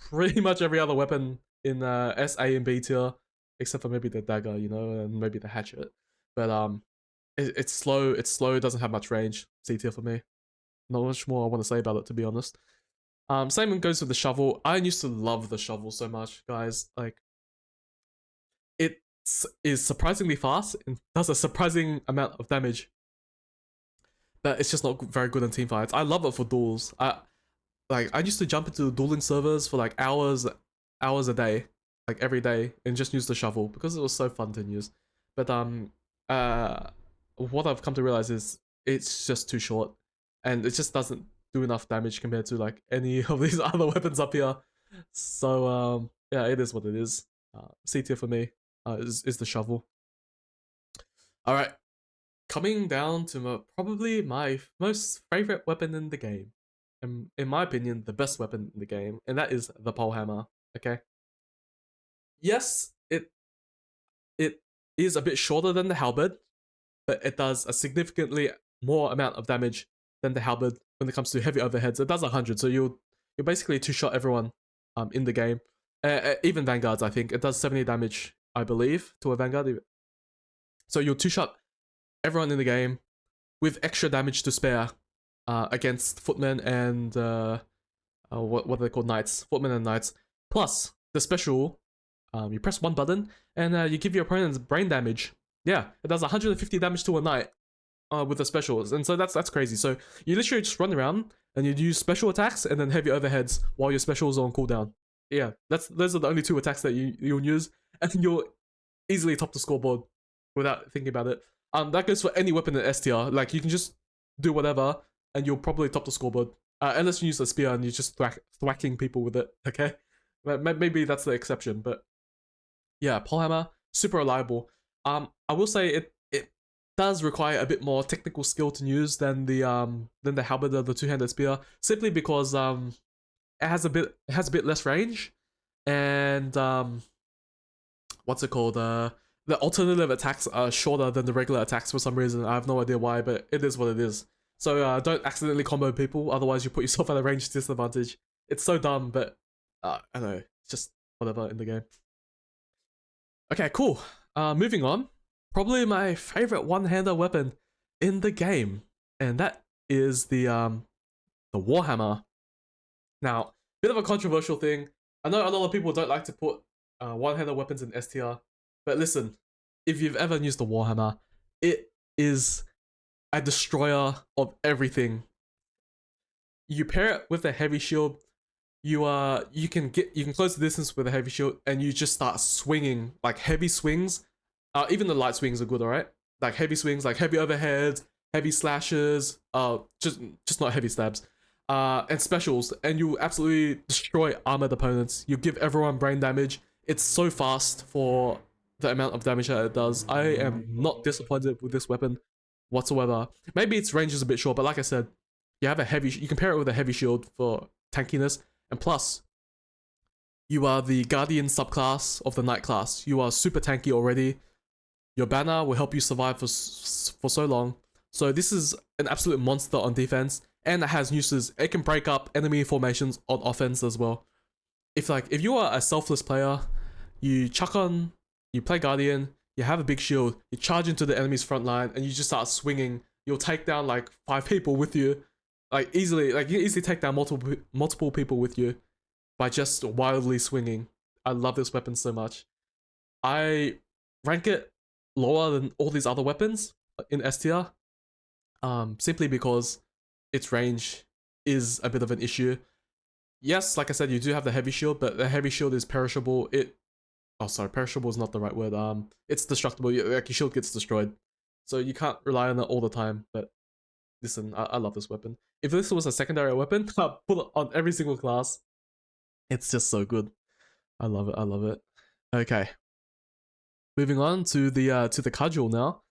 pretty much every other weapon in S, A, and B tier. Except for maybe the Dagger, you know, and maybe the Hatchet. But it's slow, it doesn't have much range. C tier for me. Not much more I want to say about it, to be honest. Same goes with the shovel. I used to love the shovel so much, guys. Like, it is surprisingly fast and does a surprising amount of damage. But it's just not very good in team fights. I love it for duels. like I used to jump into dueling servers for like hours a day, like every day, and just use the shovel because it was so fun to use. But uh what I've come to realize is it's just too short, and it just doesn't do enough damage compared to like any of these other weapons up here. So yeah, it is what it is. C tier for me is the shovel. All right, coming down to probably my most favorite weapon in the game, and in my opinion, the best weapon in the game, and that is the Polehammer. Okay. Yes, it is a bit shorter than the Halberd, but it does a significantly more amount of damage than the Halberd when it comes to heavy overheads. It does 100, so you'll basically two-shot everyone in the game. Even Vanguards, I think. It does 70 damage, I believe, to a Vanguard. So you'll two-shot everyone in the game with extra damage to spare against footmen and what are they called? Knights. Footmen and knights. Plus, the special, you press one button and you give your opponents brain damage. Yeah, it does 150 damage to a knight with the specials, and so that's crazy. So you literally just run around and you use special attacks and then heavy overheads while your specials are on cooldown. Yeah, those are the only two attacks that you'll use, and you'll easily top the scoreboard without thinking about it. That goes for any weapon in S tier. Like you can just do whatever, and you'll probably top the scoreboard. Unless you use a spear and you're just thwacking people with it. Okay, maybe that's the exception, but yeah, Polehammer, super reliable. I will say it does require a bit more technical skill to use than the Halberd or the two-handed spear, simply because it has a bit less range, and what's it called? The alternative attacks are shorter than the regular attacks for some reason. I have no idea why, but it is what it is. So don't accidentally combo people, otherwise you put yourself at a range disadvantage. It's so dumb, but I don't know, it's just whatever in the game. Okay, cool. Moving on. Probably my favorite one-hander weapon in the game, and that is the Warhammer. Now, bit of a controversial thing. I know a lot of people don't like to put one-hander weapons in S tier, but listen, if you've ever used the Warhammer, it is a destroyer of everything. You pair it with a heavy shield, you can close the distance with a heavy shield, and you just start swinging like heavy swings. Even the light swings are good, alright? Like heavy swings, like heavy overheads, heavy slashes, just not heavy stabs. And specials, and you absolutely destroy armored opponents. You give everyone brain damage. It's so fast for the amount of damage that it does. I am not disappointed with this weapon whatsoever. Maybe its range is a bit short, but like I said, you can pair it with a heavy shield for tankiness, and plus, you are the Guardian subclass of the Knight class. You are super tanky already. Your banner will help you survive for so long. So this is an absolute monster on defense, and it has uses. It can break up enemy formations on offense as well. If you are a selfless player, you play Guardian, you have a big shield, you charge into the enemy's front line, and you just start swinging. You'll take down like 5 people with you, easily. You can easily take down multiple people with you by just wildly swinging. I love this weapon so much. I rank it lower than all these other weapons in S tier, simply because its range is a bit of an issue. Yes, like I said, you do have the heavy shield, but the heavy shield is perishable. Perishable is not the right word. It's destructible. Like your shield gets destroyed, so you can't rely on it all the time. But listen, I love this weapon. If this was a secondary weapon, I'll put it on every single class. It's just so good. I love it. I love it. Okay. Moving on to the Cudgel now.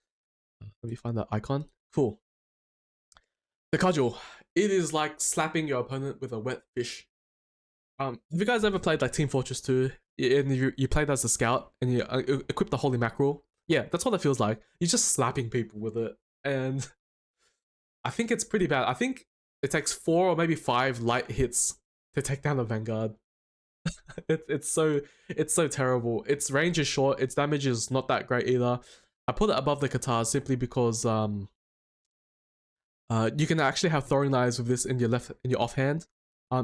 Let me find that icon. Cool. The Cudgel. It is like slapping your opponent with a wet fish. Have you guys ever played like Team Fortress 2 and you played as a scout and you equip the Holy Mackerel? Yeah, that's what it feels like. You're just slapping people with it, and I think it's pretty bad. I think it takes 4 or maybe 5 light hits to take down a Vanguard. It's so terrible. Its range is short. Its damage is not that great either. I put it above the Katars simply because you can actually have throwing knives with this in your offhand.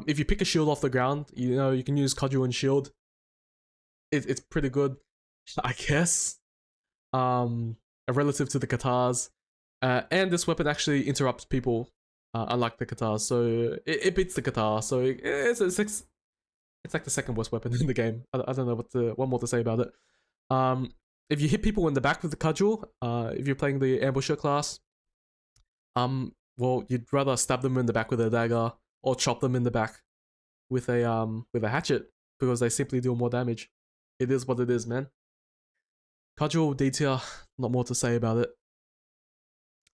If you pick a shield off the ground, you can use Cudgel and shield. It's pretty good, I guess. Relative to the Katars, and this weapon actually interrupts people unlike the Katars. So it beats the Katar. So it's like the second worst weapon in the game. I don't know what more to say about it. If you hit people in the back with the Cudgel, if you're playing the Ambusher class, well, you'd rather stab them in the back with a dagger or chop them in the back with a hatchet because they simply do more damage. It is what it is, man. Cudgel, D tier, not more to say about it.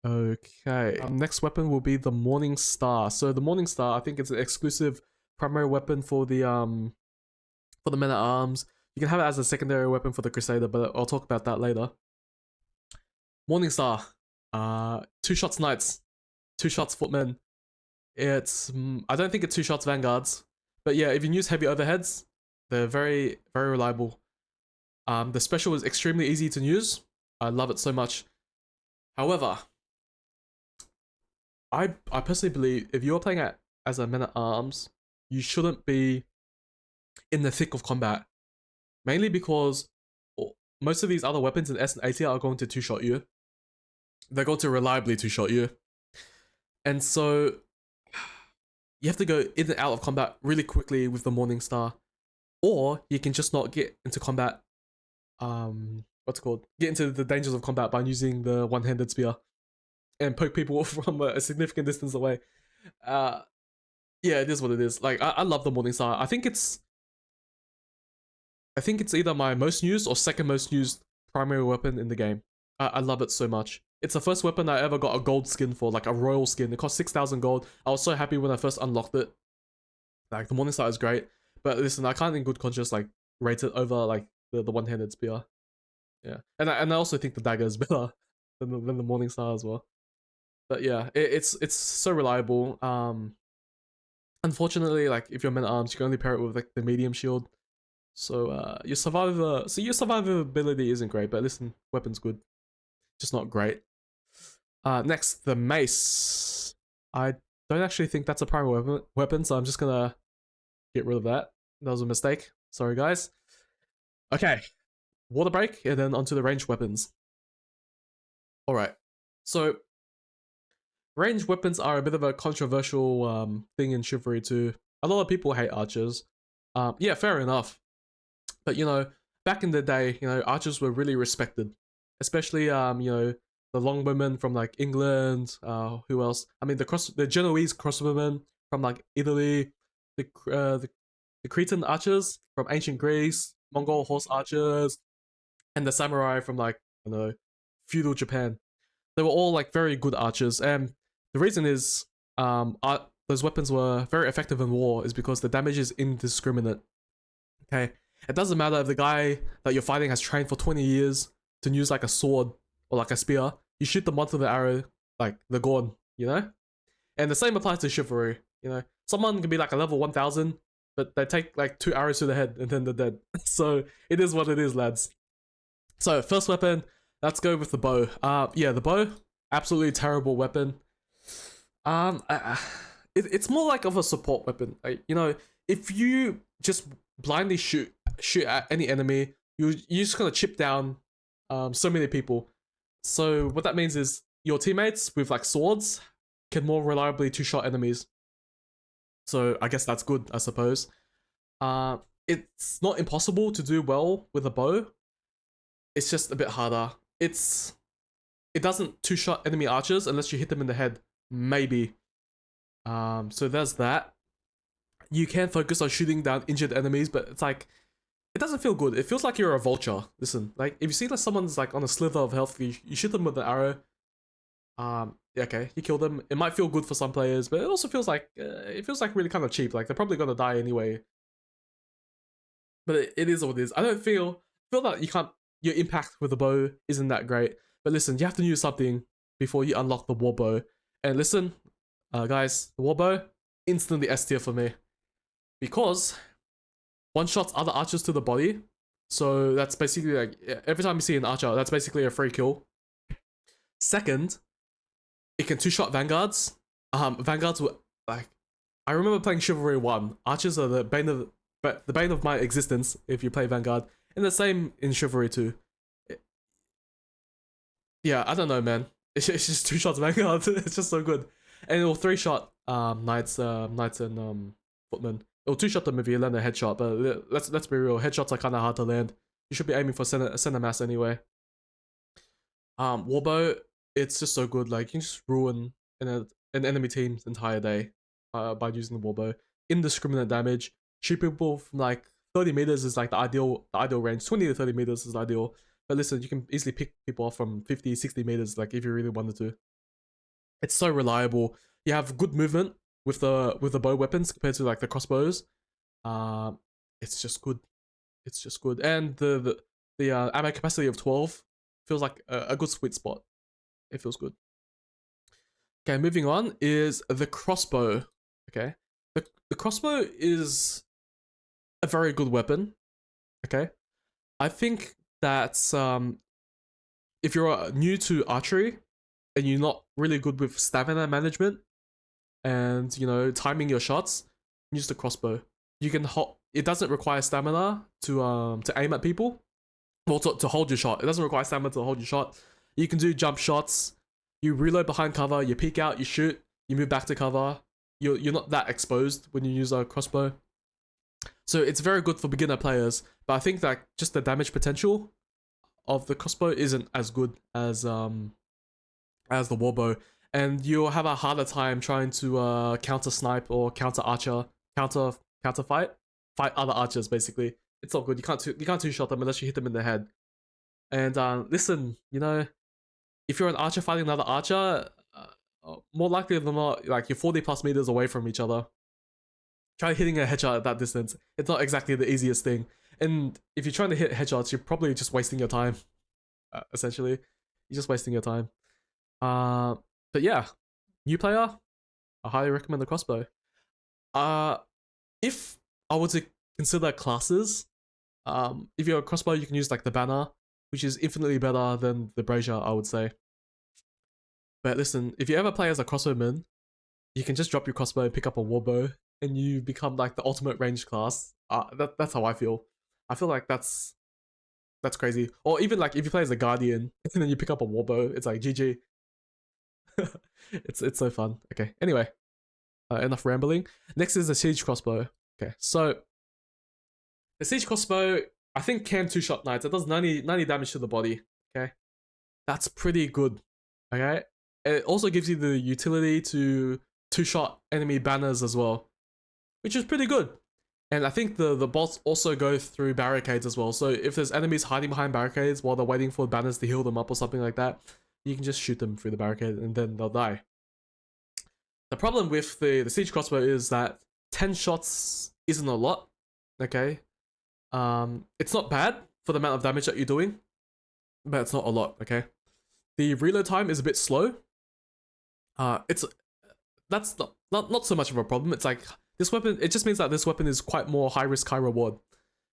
Okay, next weapon will be the Morning Star. So the Morning Star, I think it's an exclusive primary weapon for the men at arms. You can have it as a secondary weapon for the Crusader, but I'll talk about that later. Morning Star, 2 shots Knights, 2 shots Footmen. It's I don't think it's 2 shots Vanguards, but yeah, if you use heavy overheads, they're very reliable. The special is extremely easy to use. I love it so much. However, I personally believe if you're playing as a men-at-arms, you shouldn't be in the thick of combat. Mainly because most of these other weapons in S and A tier are going to 2-shot you. They're going to reliably 2-shot you. And so you have to go in and out of combat really quickly with the Morning Star. Or you can just not get into combat, get into the dangers of combat by using the one-handed spear and poke people from a significant distance away. Yeah, it is what it is. Like, I love the Morning Star. I think it's either my most used or second most used primary weapon in the game. I love it so much. It's the first weapon I ever got a gold skin for, like a royal skin. It cost 6,000 gold. I was so happy when I first unlocked it. Like, the Morning Star is great. But listen, I can't in good conscience, like, rate it over, like, the one-handed spear. Yeah. And I also think the Dagger is better than the Morning Star as well. But yeah, it's so reliable. Unfortunately, like, if you're men-at-arms, you can only pair it with, like, the medium shield. So your survivability isn't great, but listen, weapon's good, just not great. Next, the Mace. I don't actually think that's a primary weapon, so I'm just gonna get rid of that. That was a mistake. Sorry, guys. Okay, Water Break, and then onto the ranged weapons. All right, so ranged weapons are a bit of a controversial thing in Chivalry too. A lot of people hate archers. Yeah, fair enough. But, you know, back in the day, you know, archers were really respected. Especially, you know, the Longbowman from, like, England. Who else? I mean, the Genoese crossbowmen from, like, Italy. The Cretan archers from ancient Greece. Mongol horse archers. And the samurai from, like, I don't know, feudal Japan. They were all, like, very good archers. And the reason is, those weapons were very effective in war is because the damage is indiscriminate. Okay? It doesn't matter if the guy that you're fighting has trained for 20 years to use like a sword or like a spear. You shoot them onto the arrow, like they're gone, you know? And the same applies to Chivalry, you know? Someone can be like a level 1000, but they take like 2 arrows to the head and then they're dead. So it is what it is, lads. So first weapon, let's go with the bow. Yeah, the bow, absolutely terrible weapon. It's more like of a support weapon. Like, you know, if you just blindly shoot at any enemy, you're just gonna chip down so many people. So what that means is your teammates with like swords can more reliably 2-shot enemies. So I guess that's good, I suppose. It's not impossible to do well with a bow. It's just a bit harder. It doesn't 2-shot enemy archers unless you hit them in the head. Maybe. So there's that. You can focus on shooting down injured enemies, but it's like, it doesn't feel good. It feels like you're a vulture. Listen, like, if you see that someone's like on a slither of health, you shoot them with an arrow. Okay, you kill them. It might feel good for some players, but it also feels like, really kind of cheap. Like, they're probably gonna die anyway. But it is what it is. I don't feel that your impact with the bow isn't that great. But listen, you have to use something before you unlock the war bow. And listen, guys, the war bow, instantly S tier for me. Because one-shots other archers to the body. So that's basically like, every time you see an archer, that's basically a free kill. Second, it can 2-shot vanguards. Vanguards were like, I remember playing Chivalry 1. Archers are the bane of my existence if you play Vanguard. And the same in Chivalry 2. Yeah, I don't know, man. It's just 2 shots Vanguard. It's just so good. And it will 3-shot knights and footmen. It will 2-shot them if you land a headshot, but let's be real, headshots are kind of hard to land. You should be aiming for center mass anyway. Warbow, it's just so good. Like, you can just ruin an enemy team's entire day by using the warbow. Indiscriminate damage. Shoot people from like 30 meters is like the ideal range. 20 to 30 meters is ideal. But listen, you can easily pick people off from 50, 60 meters, like if you really wanted to. It's so reliable. You have good movement with the bow weapons compared to like the crossbows. It's just good. It's just good. And the ammo capacity of 12 feels like a good sweet spot. It feels good. Okay, moving on is the crossbow. Okay, the crossbow is a very good weapon. Okay, I think that if you're new to archery and you're not really good with stamina management and, you know, timing your shots, use the crossbow. You can it doesn't require stamina to aim at people, well, to hold your shot. It doesn't require stamina to hold your shot. You can do jump shots. You reload behind cover. You peek out. You shoot. You move back to cover. You're not that exposed when you use a crossbow. So it's very good for beginner players. But I think that just the damage potential of the crossbow isn't as good as the warbow, and you'll have a harder time trying to counter snipe or counter archer, counter fight other archers. Basically, it's not good. You can't two-shot them unless you hit them in the head. And listen, you know, if you're an archer fighting another archer, more likely than not, like, you're 40 plus meters away from each other. Try hitting a headshot at that distance. It's not exactly the easiest thing. And if you're trying to hit headshots, you're probably just wasting your time. Essentially, you're just wasting your time. But yeah, new player, I highly recommend the crossbow. If I were to consider classes, if you're a crossbow, you can use like the banner, which is infinitely better than the brazier, I would say. But listen, if you ever play as a crossbowman, you can just drop your crossbow and pick up a warbow, and you become like the ultimate range class. That's how I feel. I feel like that's crazy. Or even like if you play as a guardian and then you pick up a warbow, it's like GG. it's so fun. Okay, anyway, enough rambling. Next is the siege crossbow. Okay, so the siege crossbow, I think, can 2-shot knights. It does 90 damage to the body. Okay, that's pretty good. Okay, it also gives you the utility to 2-shot enemy banners as well, which is pretty good. And I think the bolts also go through barricades as well. So if there's enemies hiding behind barricades while they're waiting for banners to heal them up or something like that, you can just shoot them through the barricade and then they'll die. The problem with the siege crossbow is that 10 shots isn't a lot. Okay, it's not bad for the amount of damage that you're doing, but it's not a lot. Okay, the reload time is a bit slow. That's not so much of a problem. It's like, this weapon, it just means that this weapon is quite more high risk, high reward.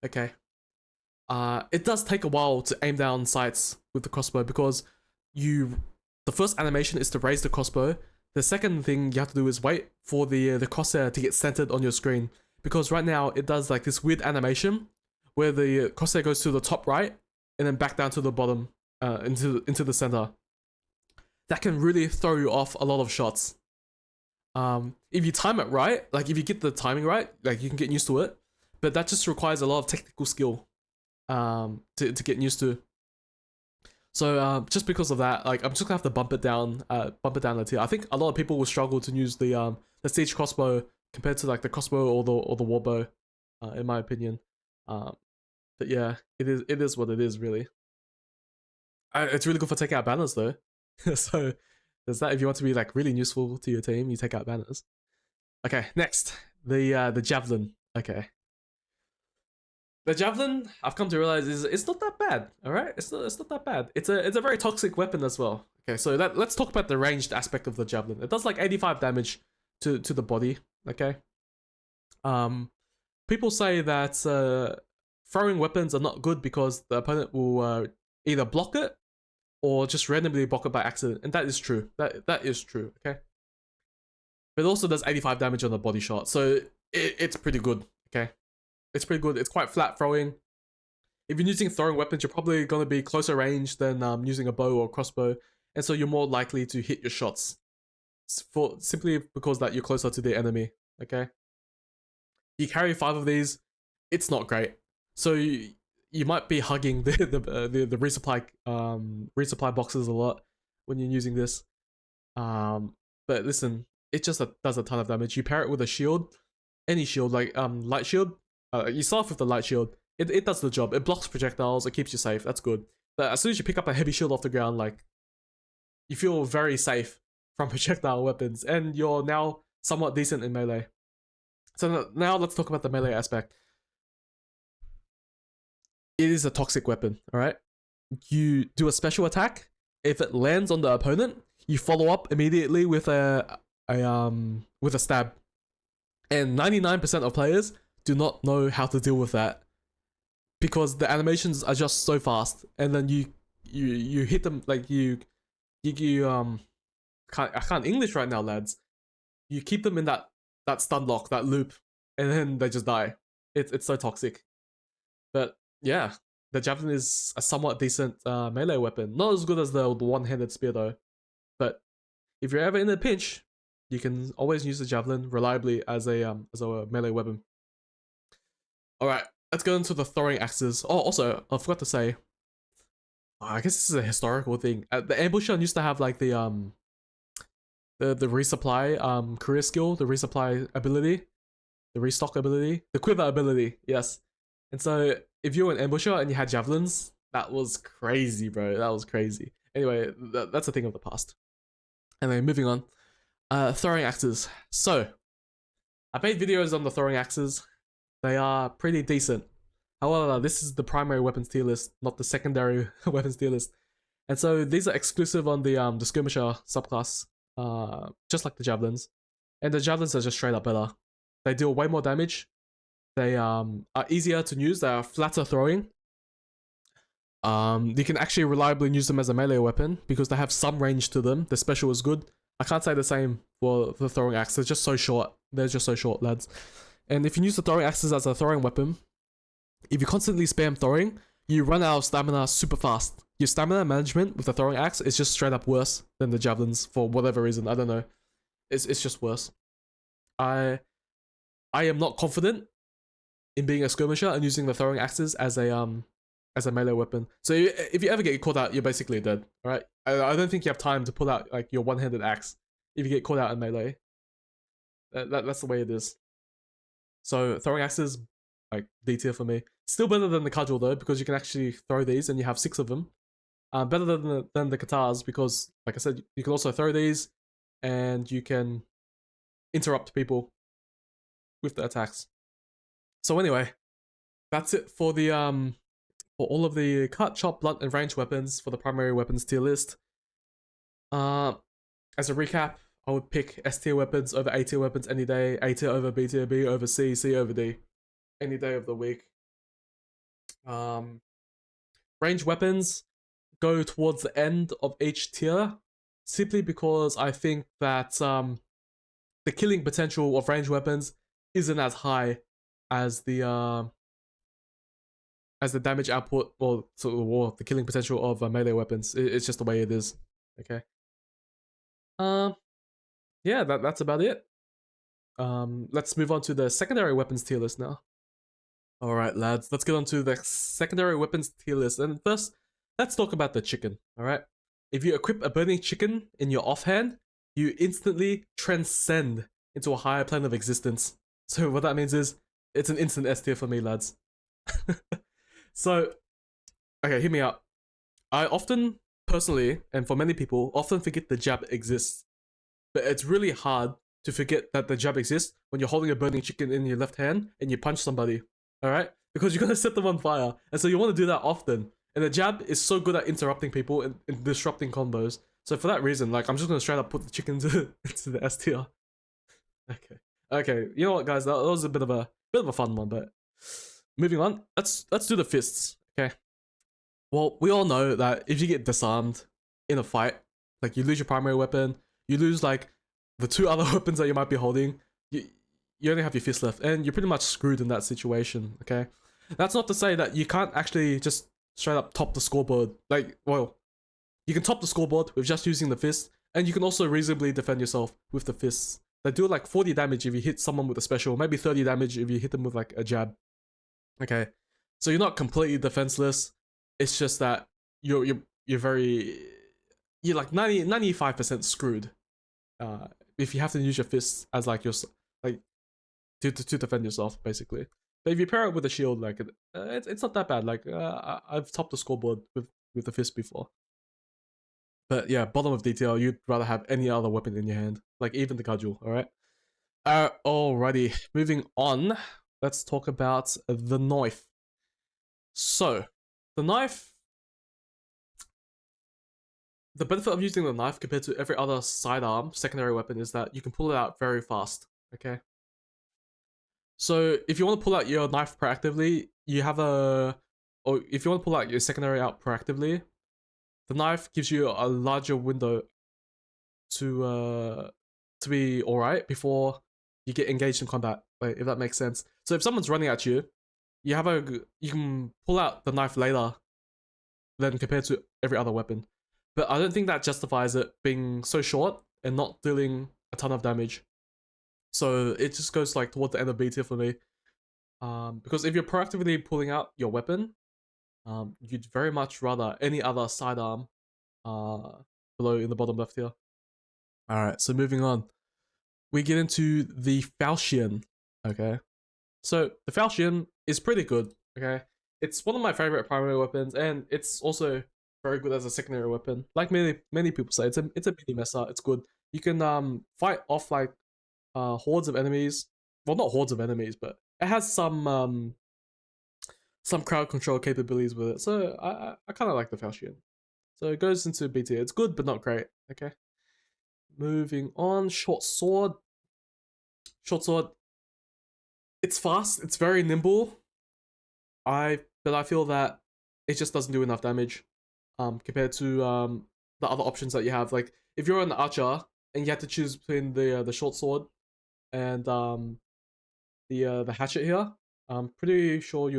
Okay. It does take a while to aim down sights with the crossbow because the first animation is to raise the crossbow. The second thing you have to do is wait for the crosshair to get centered on your screen, because right now it does like this weird animation where the crosshair goes to the top right and then back down to the bottom, into the center. That can really throw you off a lot of shots. If you time it right, like if you get the timing right, like you can get used to it, but that just requires a lot of technical skill to get used to. So just because of that, like, I'm just gonna have to bump it down a tier. I think a lot of people will struggle to use the siege crossbow compared to like the crossbow or the warbow, in my opinion. But yeah, it is what it is, really. It's really good for taking out banners though. So there's that. If you want to be like really useful to your team, you take out banners. Okay, next, the javelin. Okay, the javelin, I've come to realize, it's not that bad. All right, it's not that bad. It's a very toxic weapon as well. Okay, so let's talk about the ranged aspect of the javelin. It does like 85 damage to the body. Okay. People say that throwing weapons are not good because the opponent will either block it or just randomly block it by accident, and that is true. That is true. Okay. But it also does 85 damage on the body shot, so it's pretty good. Okay. It's pretty good. It's quite flat throwing. If you're using throwing weapons, you're probably going to be closer range than using a bow or crossbow, and so you're more likely to hit your shots. simply because that you're closer to the enemy. Okay, you carry 5 of these, it's not great. So you might be hugging the resupply boxes a lot when you're using this. But listen, it just does a ton of damage. You pair it with a shield, any shield, like light shield. You start off with the light shield. It does the job. It blocks projectiles. It keeps you safe. That's good. But as soon as you pick up a heavy shield off the ground, like, you feel very safe from projectile weapons, and you're now somewhat decent in melee. So now let's talk about the melee aspect. It is a toxic weapon, alright? You do a special attack. If it lands on the opponent, you follow up immediately with a stab. And 99% of players do not know how to deal with that, because the animations are just so fast, and then you hit them like I can't English right now, lads. You keep them in that stun lock, that loop, and then they just die. It's so toxic. But yeah, the Javelin is a somewhat decent melee weapon. Not as good as the one-handed spear though. But if you're ever in a pinch, you can always use the Javelin reliably as a melee weapon. Alright, let's go into the throwing axes. Oh, also, I forgot to say, I guess this is a historical thing. The Ambusher used to have like the resupply career skill, the resupply ability, the restock ability, the quiver ability, yes. And so if you were an Ambusher and you had Javelins, that was crazy, bro. That was crazy. Anyway, that's a thing of the past. And then moving on. Throwing axes. So, I made videos on the throwing axes. They are pretty decent. However, this is the primary weapons tier list, not the secondary weapons tier list. And so these are exclusive on the Skirmisher subclass, just like the Javelins. And the Javelins are just straight up better. They deal way more damage. They are easier to use. They are flatter throwing. You can actually reliably use them as a melee weapon because they have some range to them. The special is good. I can't say the same for the throwing axe. They're just so short. They're just so short, lads. And if you use the throwing axes as a throwing weapon, if you constantly spam throwing, you run out of stamina super fast. Your stamina management with the throwing axe is just straight up worse than the Javelins for whatever reason. I don't know. It's just worse. I am not confident in being a skirmisher and using the throwing axes as a melee weapon. So if you ever get caught out, you're basically dead. All right. I don't think you have time to pull out like your one-handed axe if you get caught out in melee. That's the way it is. So throwing axes, like D tier for me. Still better than the Cudgel though, because you can actually throw these and you have 6 of them. Better than the Katars because, like I said, you can also throw these and you can interrupt people with the attacks. So anyway, that's it for the for all of the cut, chop, blunt, and range weapons for the primary weapons tier list. As a recap, I would pick S tier weapons over A tier weapons any day. A tier over B tier, B over C, C over D, any day of the week. Range weapons go towards the end of each tier, simply because I think that the killing potential of range weapons isn't as high as the damage output or the killing potential of melee weapons. It's just the way it is. Okay. Yeah, that's about it. Let's move on to the secondary weapons tier list now. Alright, lads, let's get on to the secondary weapons tier list. And first, let's talk about the chicken, alright? If you equip a burning chicken in your offhand, you instantly transcend into a higher plane of existence. So what that means is, it's an instant S tier for me, lads. So, okay, hear me out. I often, personally, and for many people, often forget the jab exists. But it's really hard to forget that the jab exists when you're holding a burning chicken in your left hand and you punch somebody. Alright? Because you're gonna set them on fire. And so you want to do that often. And the jab is so good at interrupting people and disrupting combos. So for that reason, like, I'm just gonna straight up put the chicken into the S tier. Okay, you know what, guys? That was a bit of a fun one, but moving on. Let's do the fists. Okay. Well, we all know that if you get disarmed in a fight, like you lose your primary weapon, you lose like the 2 other weapons that you might be holding, you only have your fist left, and you're pretty much screwed in that situation. Okay. That's not to say that you can't actually just straight up top the scoreboard. Like, well, you can top the scoreboard with just using the fist, And you can also reasonably defend yourself with the fists. They do like 40 damage if you hit someone with a special, maybe 30 damage if you hit them with like a jab. Okay, so you're not completely defenseless. It's just that you're like 95% screwed. If you have to use your fists as like your to defend yourself basically. But if you pair it with a shield, like it's not that bad. Like I've topped the scoreboard with the fist before. But yeah, bottom of detail, you'd rather have any other weapon in your hand, like even the cudgel. All right. Alrighty, moving on. Let's talk about the knife. So, the knife. The benefit of using the knife compared to every other sidearm secondary weapon is that you can pull it out very fast. Okay. So if you want to pull out your knife proactively, you have or if you want to pull out your secondary out proactively, the knife gives you a larger window to be alright before you get engaged in combat, like, if that makes sense. So if someone's running at you, you can pull out the knife later than compared to every other weapon. But I don't think that justifies it being so short and not dealing a ton of damage. So it just goes like toward the end of B tier for me. Because if you're proactively pulling out your weapon, you'd very much rather any other sidearm below in the bottom left here. Alright, so moving on. We get into the Falchion. Okay. So the Falchion is pretty good. Okay. It's one of my favorite primary weapons, and it's also very good as a secondary weapon. Like many people say, it's a mini messer. It's good. You can fight off like hordes of enemies. Well, not hordes of enemies, but it has some crowd control capabilities with it. So I kind of like the Falchion. So it goes into B tier. It's good, but not great. Okay. Moving on, short sword. Short sword. It's fast. It's very nimble. But I feel that it just doesn't do enough damage. Compared to the other options that you have. Like if you're an archer and you have to choose between the short sword and the hatchet here, I'm pretty sure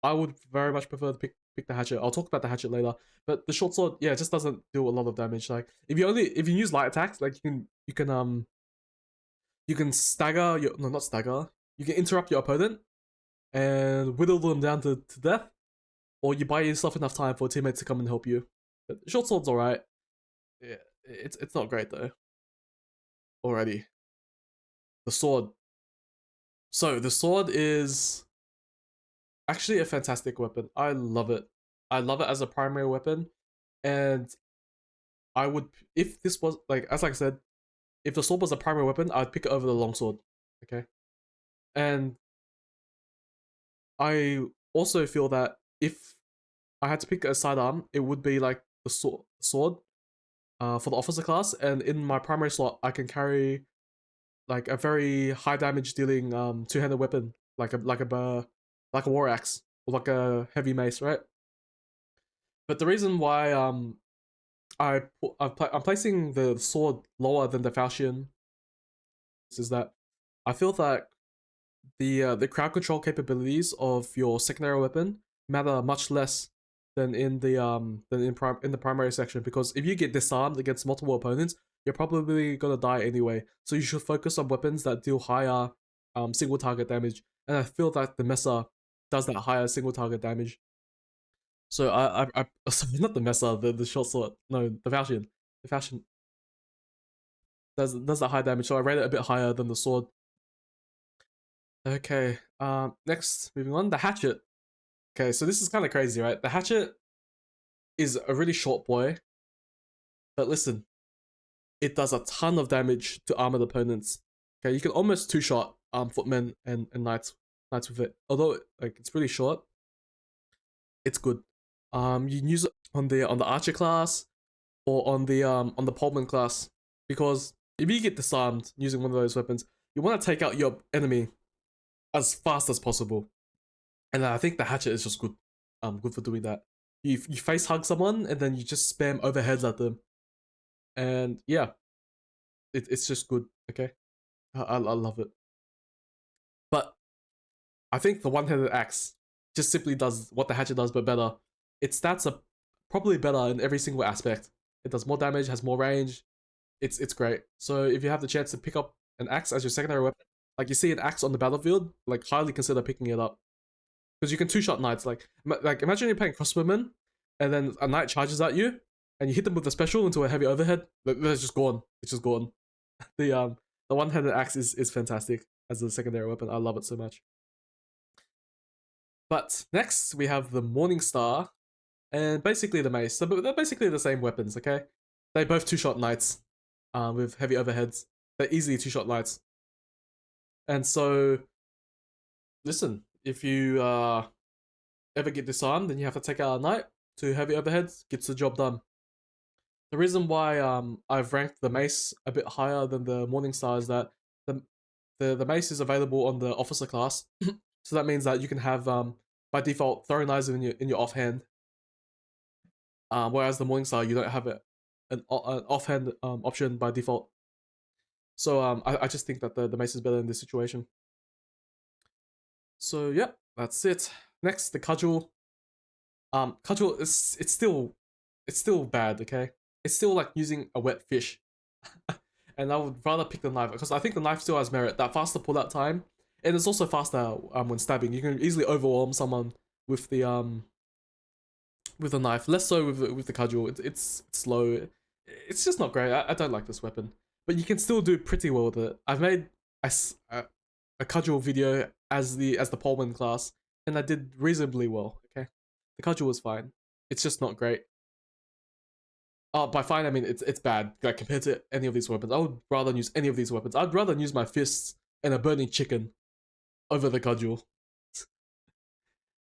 I would very much prefer to pick the hatchet. I'll talk about the hatchet later. But the short sword, yeah, it just doesn't do a lot of damage. Like if you use light attacks, like you can stagger not stagger. You can interrupt your opponent and whittle them down to death, or you buy yourself enough time for teammates to come and help you. But short sword's alright. Yeah, it's not great though. Alrighty. The sword. So the sword is actually a fantastic weapon. I love it. I love it as a primary weapon, and I would, if this was like I said, if the sword was a primary weapon, I'd pick it over the longsword. Okay, and I also feel that if I had to pick a sidearm, it would be like the sword for the officer class, and in my primary slot, I can carry like a very high damage dealing two-handed weapon, like a war axe or like a heavy mace, right? But the reason why I'm placing the sword lower than the Falchion is that I feel that the crowd control capabilities of your secondary weapon matter much less than in the primary section, because if you get disarmed against multiple opponents, you're probably gonna die anyway. So you should focus on weapons that deal higher single target damage, and I feel that the Messer does that higher single target damage. So sorry, not the Messer, the short sword. No, the Falchion. The Falchion does that high damage, so I rate it a bit higher than the sword. Okay, next, moving on, the hatchet. Okay, so this is kind of crazy, right? The hatchet is a really short boy, but listen, it does a ton of damage to armored opponents. Okay, you can almost two-shot footmen and knights with it. Although like it's really short, it's good. You can use it on the archer class or on the Poleman class, because if you get disarmed using one of those weapons, you want to take out your enemy as fast as possible. And I think the hatchet is just good. Good for doing that. You face hug someone and then you just spam overheads at them. And yeah, it's just good. Okay, I love it. But I think the one-handed axe just simply does what the hatchet does, but better. Its stats are probably better in every single aspect. It does more damage, has more range, it's great. So if you have the chance to pick up an axe as your secondary weapon, like you see an axe on the battlefield, like highly consider picking it up. Because you can two-shot knights. Like imagine you're playing Crossbowman, and then a knight charges at you, and you hit them with a special into a heavy overhead. It's just gone. It's just gone. The one-handed axe is fantastic as a secondary weapon. I love it so much. But next we have the Morning Star, and basically the Mace. So they're basically the same weapons. Okay, they both two-shot knights, with heavy overheads. They're easily two-shot knights. And so, listen, if you ever get disarmed, then you have to take out a knight to heavy overheads. Gets the job done. The reason why I've ranked the Mace a bit higher than the Morning Star is that the Mace is available on the officer class, so that means that you can have by default throwing knives in your offhand. Whereas the Morning Star, you don't have an offhand option by default. So I just think that the Mace is better in this situation. So yeah, that's it. Next, the Cudgel. Cudgel it's still bad, okay? It's still like using a wet fish. And I would rather pick the knife, because I think the knife still has merit. That faster pull-out time, and it's also faster when stabbing. You can easily overwhelm someone with the knife. Less so with the Cudgel. It's slow. It's just not great. I don't like this weapon. But you can still do pretty well with it. I've made a Cudgel video as the Poleman class, and I did reasonably well. Okay, the Cudgel was fine. It's just not great. By fine I mean it's bad. Like compared to any of these weapons, I would rather use any of these weapons. I'd rather use my fists and a burning chicken over the Cudgel.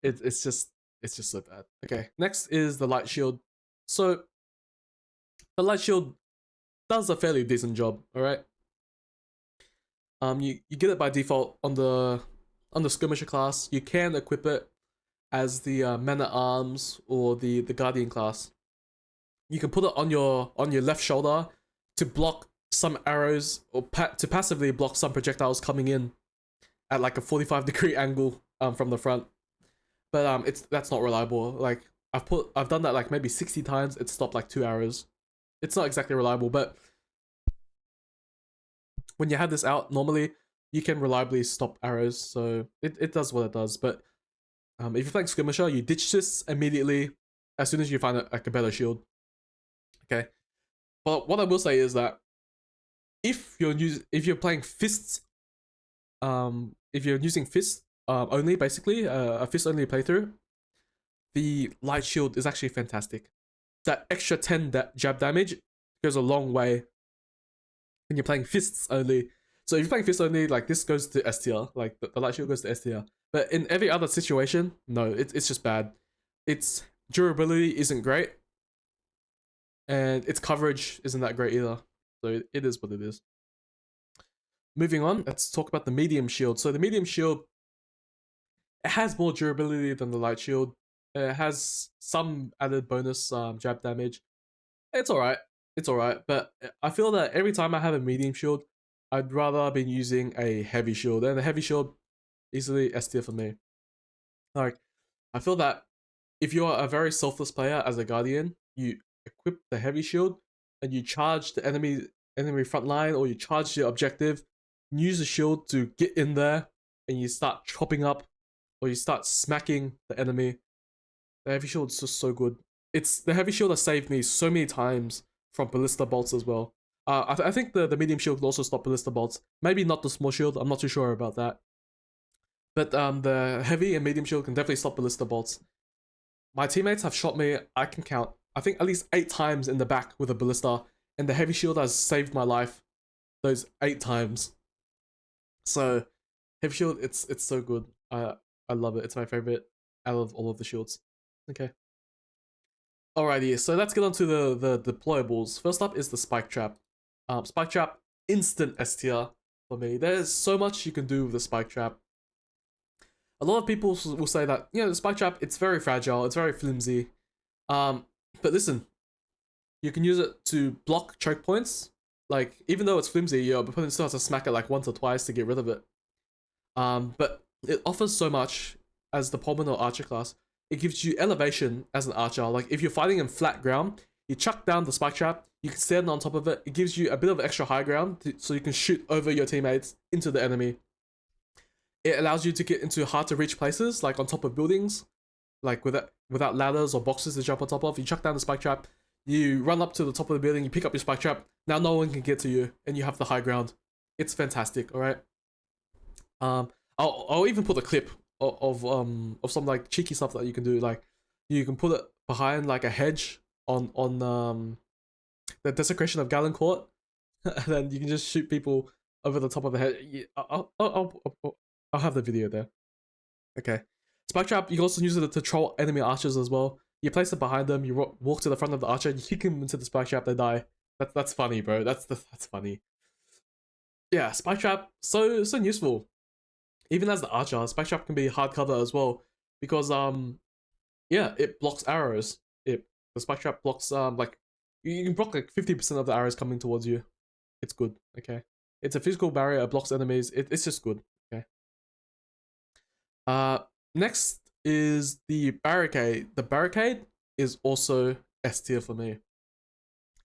It's just so bad. Okay, next is the Light Shield. So the Light Shield does a fairly decent job. All right. You get it by default on the Skirmisher class. You can equip it as the Man-at-Arms or the Guardian class. You can put it on your left shoulder to block some arrows, or to passively block some projectiles coming in at like a 45-degree angle from the front. But that's not reliable. Like I've done that like maybe 60 times. It stopped like 2 arrows. It's not exactly reliable, but when you have this out, normally you can reliably stop arrows, so it does what it does. But if you're playing Skirmisher, you ditch this immediately as soon as you find like a better shield. Okay, but what I will say is that if you're playing fists, if you're using fists only, basically a fist only playthrough, the Light Shield is actually fantastic. That extra 10 jab damage goes a long way when you're playing fists only. So if you're playing fists only, like this goes to S tier, like the Light Shield goes to S tier. But in every other situation, no, it's just bad. Its durability isn't great, and its coverage isn't that great either. So it is what it is. Moving on, let's talk about the Medium Shield. So the Medium Shield, it has more durability than the Light Shield. It has some added bonus jab damage. It's alright. It's alright, but I feel that every time I have a Medium Shield, I'd rather be using a Heavy Shield. And the Heavy Shield, easily S tier for me. Like, I feel that if you're a very selfless player as a Guardian, you equip the Heavy Shield and you charge the enemy front line, or you charge your objective, use the shield to get in there, and you start chopping up, or you start smacking the enemy. The Heavy Shield is just so good. It's the Heavy Shield has saved me so many times from ballista bolts as well. I think the Medium Shield will also stop ballista bolts. Maybe not the Small Shield, I'm not too sure about that. But the Heavy and Medium Shield can definitely stop ballista bolts. My teammates have shot me, I can count, I think at least 8 times in the back with a ballista, and the Heavy Shield has saved my life those 8 times. So Heavy Shield, it's so good. I love it. It's my favorite out of all of the shields. Okay. Alrighty, so let's get on to the deployables. First up is the Spike Trap. Spike Trap, instant S tier for me. There's so much you can do with the Spike Trap. A lot of people will say that, you know, the Spike Trap, it's very fragile, it's very flimsy. But listen, you can use it to block choke points. Like, even though it's flimsy, your opponent still has to smack it like once or twice to get rid of it. But it offers so much as the Poleman or Archer class. It gives you elevation as an archer. Like, if you're fighting in flat ground, You chuck down the spike trap, you can stand on top of it. It gives you a bit of extra high ground so you can shoot over your teammates into the enemy. It allows you to get into hard to reach places, like on top of buildings, like without ladders or boxes to jump on top of. You chuck down the spike trap, you run up to the top of the building, you pick up your spike trap. Now no one can get to you, and you have the high ground. It's fantastic. All right. I'll even put a clip of some like cheeky stuff that you can do. Like you can put it behind like a hedge on the Desecration of Gallon Court, and then you can just shoot people over the top of the head. I'll have the video there. Okay. Spike trap, you can also use it to troll enemy archers as well. You place it behind them, you walk to the front of the archer, you kick him into the spike trap, they die. That's funny, bro. That's funny. Yeah, spike trap, so useful. Even as the archer, spike trap can be hard cover as well, because yeah, it blocks arrows. The spike trap blocks like you can block like 50% of the arrows coming towards you. It's good. Okay, it's a physical barrier. It blocks enemies. It's just good. Okay. Next is the barricade. The barricade is also S tier for me.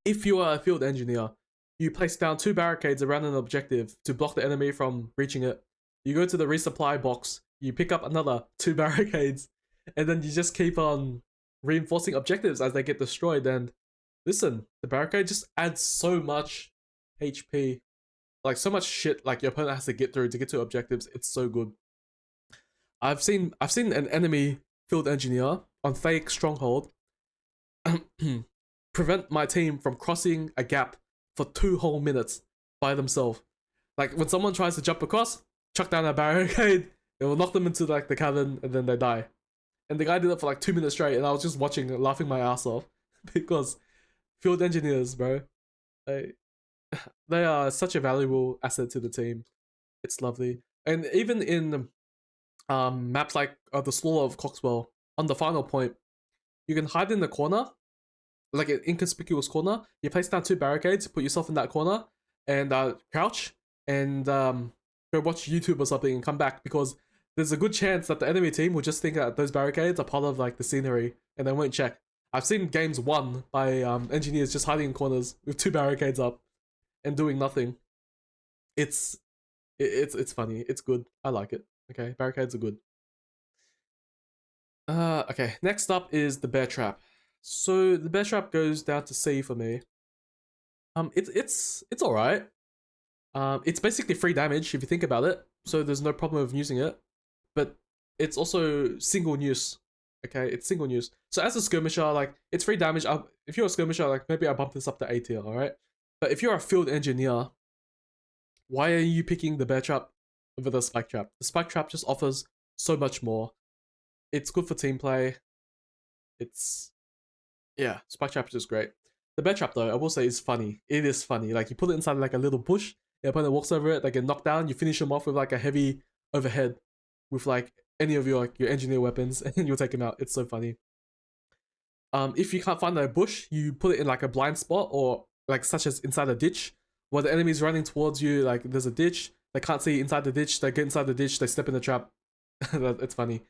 If you are a field engineer, you place down 2 barricades around an objective to block the enemy from reaching it. You go to the resupply box, you pick up another 2 barricades, and then you just keep on reinforcing objectives as they get destroyed. And listen, the barricade just adds so much HP, like so much shit like your opponent has to get through to get to objectives. It's so good. I've seen an enemy field engineer on fake stronghold prevent my team from crossing a gap for 2 whole minutes by themselves. Like when someone tries to jump across, chuck down a barricade, it will knock them into like the cavern and then they die. And the guy did it for like 2 minutes straight, and I was just watching and laughing my ass off because field engineers, bro, they are such a valuable asset to the team. It's lovely. And even in maps like the Slaughter of Coxwell, on the final point, you can hide in the corner, like an inconspicuous corner. You place down 2 barricades, put yourself in that corner, and crouch, and go watch YouTube or something and come back, because there's a good chance that the enemy team will just think that those barricades are part of like the scenery and they won't check. I've seen games won by engineers just hiding in corners with 2 barricades up and doing nothing. It's funny. It's good. I like it. Okay, barricades are good. Okay, next up is the bear trap. So the bear trap goes down to C for me. It's alright. It's basically free damage if you think about it, so there's no problem with using it. But it's also single use. Okay, it's single use. So as a skirmisher, like it's free damage. If you're a skirmisher, like maybe I bump this up to A tier, alright? But if you're a field engineer, why are you picking the bear trap over the spike trap? The spike trap just offers so much more. It's good for team play. Yeah, spike trap is just great. The bear trap though, I will say, is funny. It is funny. Like you put it inside like a little bush, your opponent walks over it, they get knocked down, you finish them off with like a heavy overhead with like any of your engineer weapons, and you'll take him out. It's so funny. If you can't find a bush, you put it in like a blind spot, or like such as inside a ditch, where the enemy's running towards you, like there's a ditch, they can't see inside the ditch, they get inside the ditch, they step in the trap. It's funny.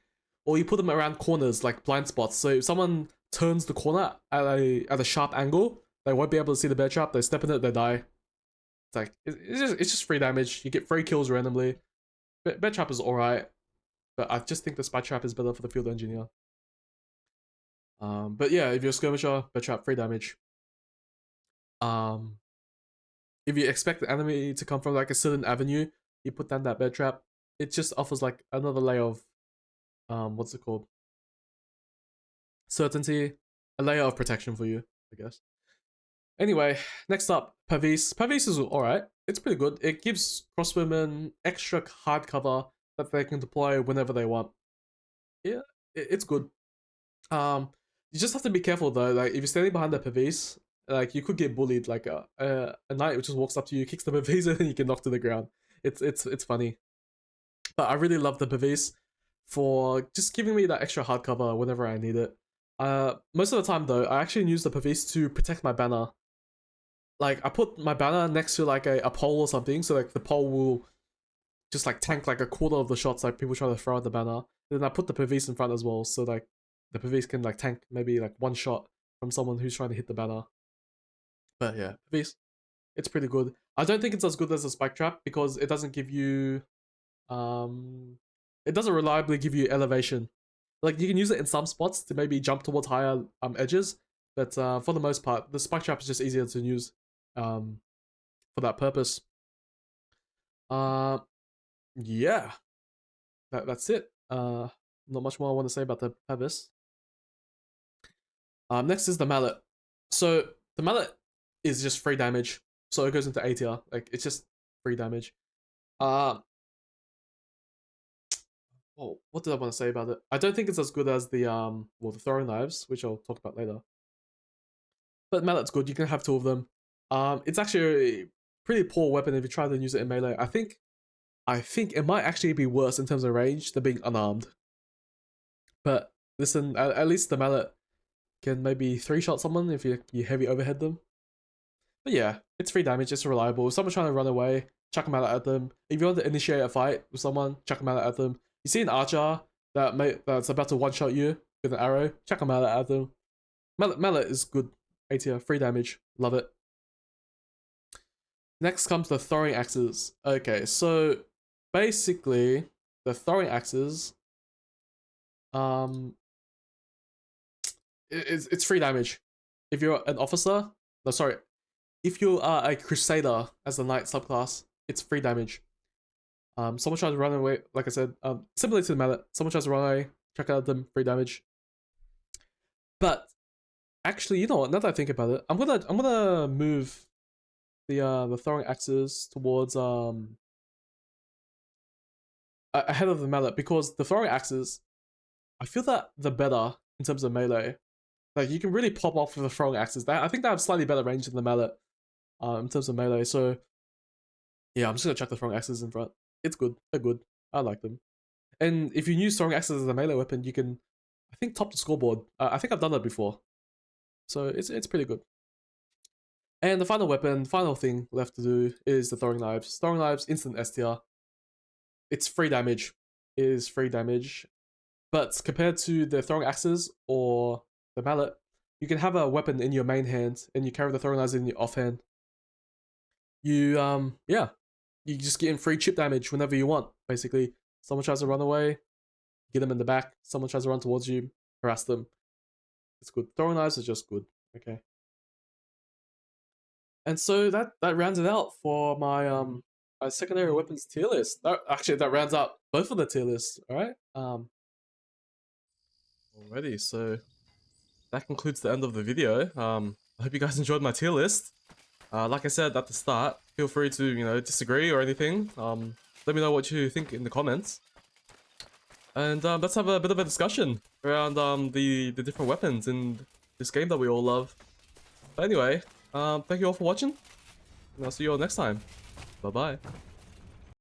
Or you put them around corners, like blind spots, so if someone turns the corner at a sharp angle, they won't be able to see the bear trap, they step in it, they die. It's like, it's just free damage, you get free kills randomly. Bear trap is alright, but I just think the spike trap is better for the field engineer. But yeah, if you're a skirmisher, bear trap, free damage. If you expect the enemy to come from like a certain avenue, you put down that bear trap. It just offers like another layer of what's it called? Certainty, a layer of protection for you, I guess. Anyway, next up, Pavis. Pavis is alright. It's pretty good. It gives crossbowmen extra hard cover that they can deploy whenever they want. Yeah, it's good. You just have to be careful though. Like if you're standing behind the Pavis, like you could get bullied. Like a knight which just walks up to you, kicks the Pavis, and then you get knocked to the ground. It's funny. But I really love the Pavis for just giving me that extra hard cover whenever I need it. Most of the time though, I actually use the Pavis to protect my banner. Like I put my banner next to like a pole or something, so like the pole will just like tank like a quarter of the shots like people try to throw at the banner. Then I put the Pavis in front as well, so like the Pavis can like tank maybe like 1 shot from someone who's trying to hit the banner. But yeah, it's pretty good. I don't think it's as good as a spike trap because it doesn't give you, it doesn't reliably give you elevation. Like you can use it in some spots to maybe jump towards higher edges, but for the most part, the spike trap is just easier to use for that purpose. Yeah, that's it. Not much more I want to say about the Pavis. Next is the mallet. So the mallet is just free damage, so it goes into A tier. Like it's just free damage. Oh, what did I want to say about it? I don't think it's as good as the well, the throwing knives, which I'll talk about later. But mallet's good. You can have two of them. It's actually a pretty poor weapon if you try to use it in melee. I think it might actually be worse in terms of range than being unarmed. But listen, at least the mallet can maybe 3-shot someone if you heavy overhead them. But yeah, it's free damage, it's reliable. If someone's trying to run away, chuck a mallet at them. If you want to initiate a fight with someone, chuck a mallet at them. You see an archer that's about to one-shot you with an arrow, chuck a mallet at them. Mallet is good. A tier, free damage, love it. Next comes the throwing axes. Okay, so basically the throwing axes, it's free damage. If you're an officer, no, sorry, if you are a Crusader as a knight subclass, it's free damage. Someone tries to run away, like I said, similar to the mallet. Someone tries to run away, check out them, free damage. But actually, you know what? Now that I think about it, I'm gonna move the throwing axes towards ahead of the mallet, because the throwing axes, I feel that they're better in terms of melee. Like you can really pop off with the throwing axes. I think they have slightly better range than the mallet in terms of melee. So yeah, I'm just gonna chuck the throwing axes in front. It's good. They're good. I like them. And if you use throwing axes as a melee weapon, you can, I think, top the scoreboard. I think I've done that before. So it's pretty good. And the final thing left to do is the throwing knives. Throwing knives, instant S tier. It's free damage. It is free damage. But compared to the throwing axes or the mallet, you can have a weapon in your main hand and you carry the throwing knives in your offhand. You you just get in free chip damage whenever you want, basically. Someone tries to run away, get them in the back. Someone tries to run towards you, harass them. It's good. Throwing knives are just good. Okay. And so that rounds it out for my my secondary weapons tier list. That rounds out both of the tier lists. All right. Alrighty, so that concludes the end of the video. I hope you guys enjoyed my tier list. Like I said at the start, feel free to disagree or anything. Let me know what you think in the comments. And let's have a bit of a discussion around the different weapons in this game that we all love. But anyway, thank you all for watching, and I'll see you all next time. Bye bye.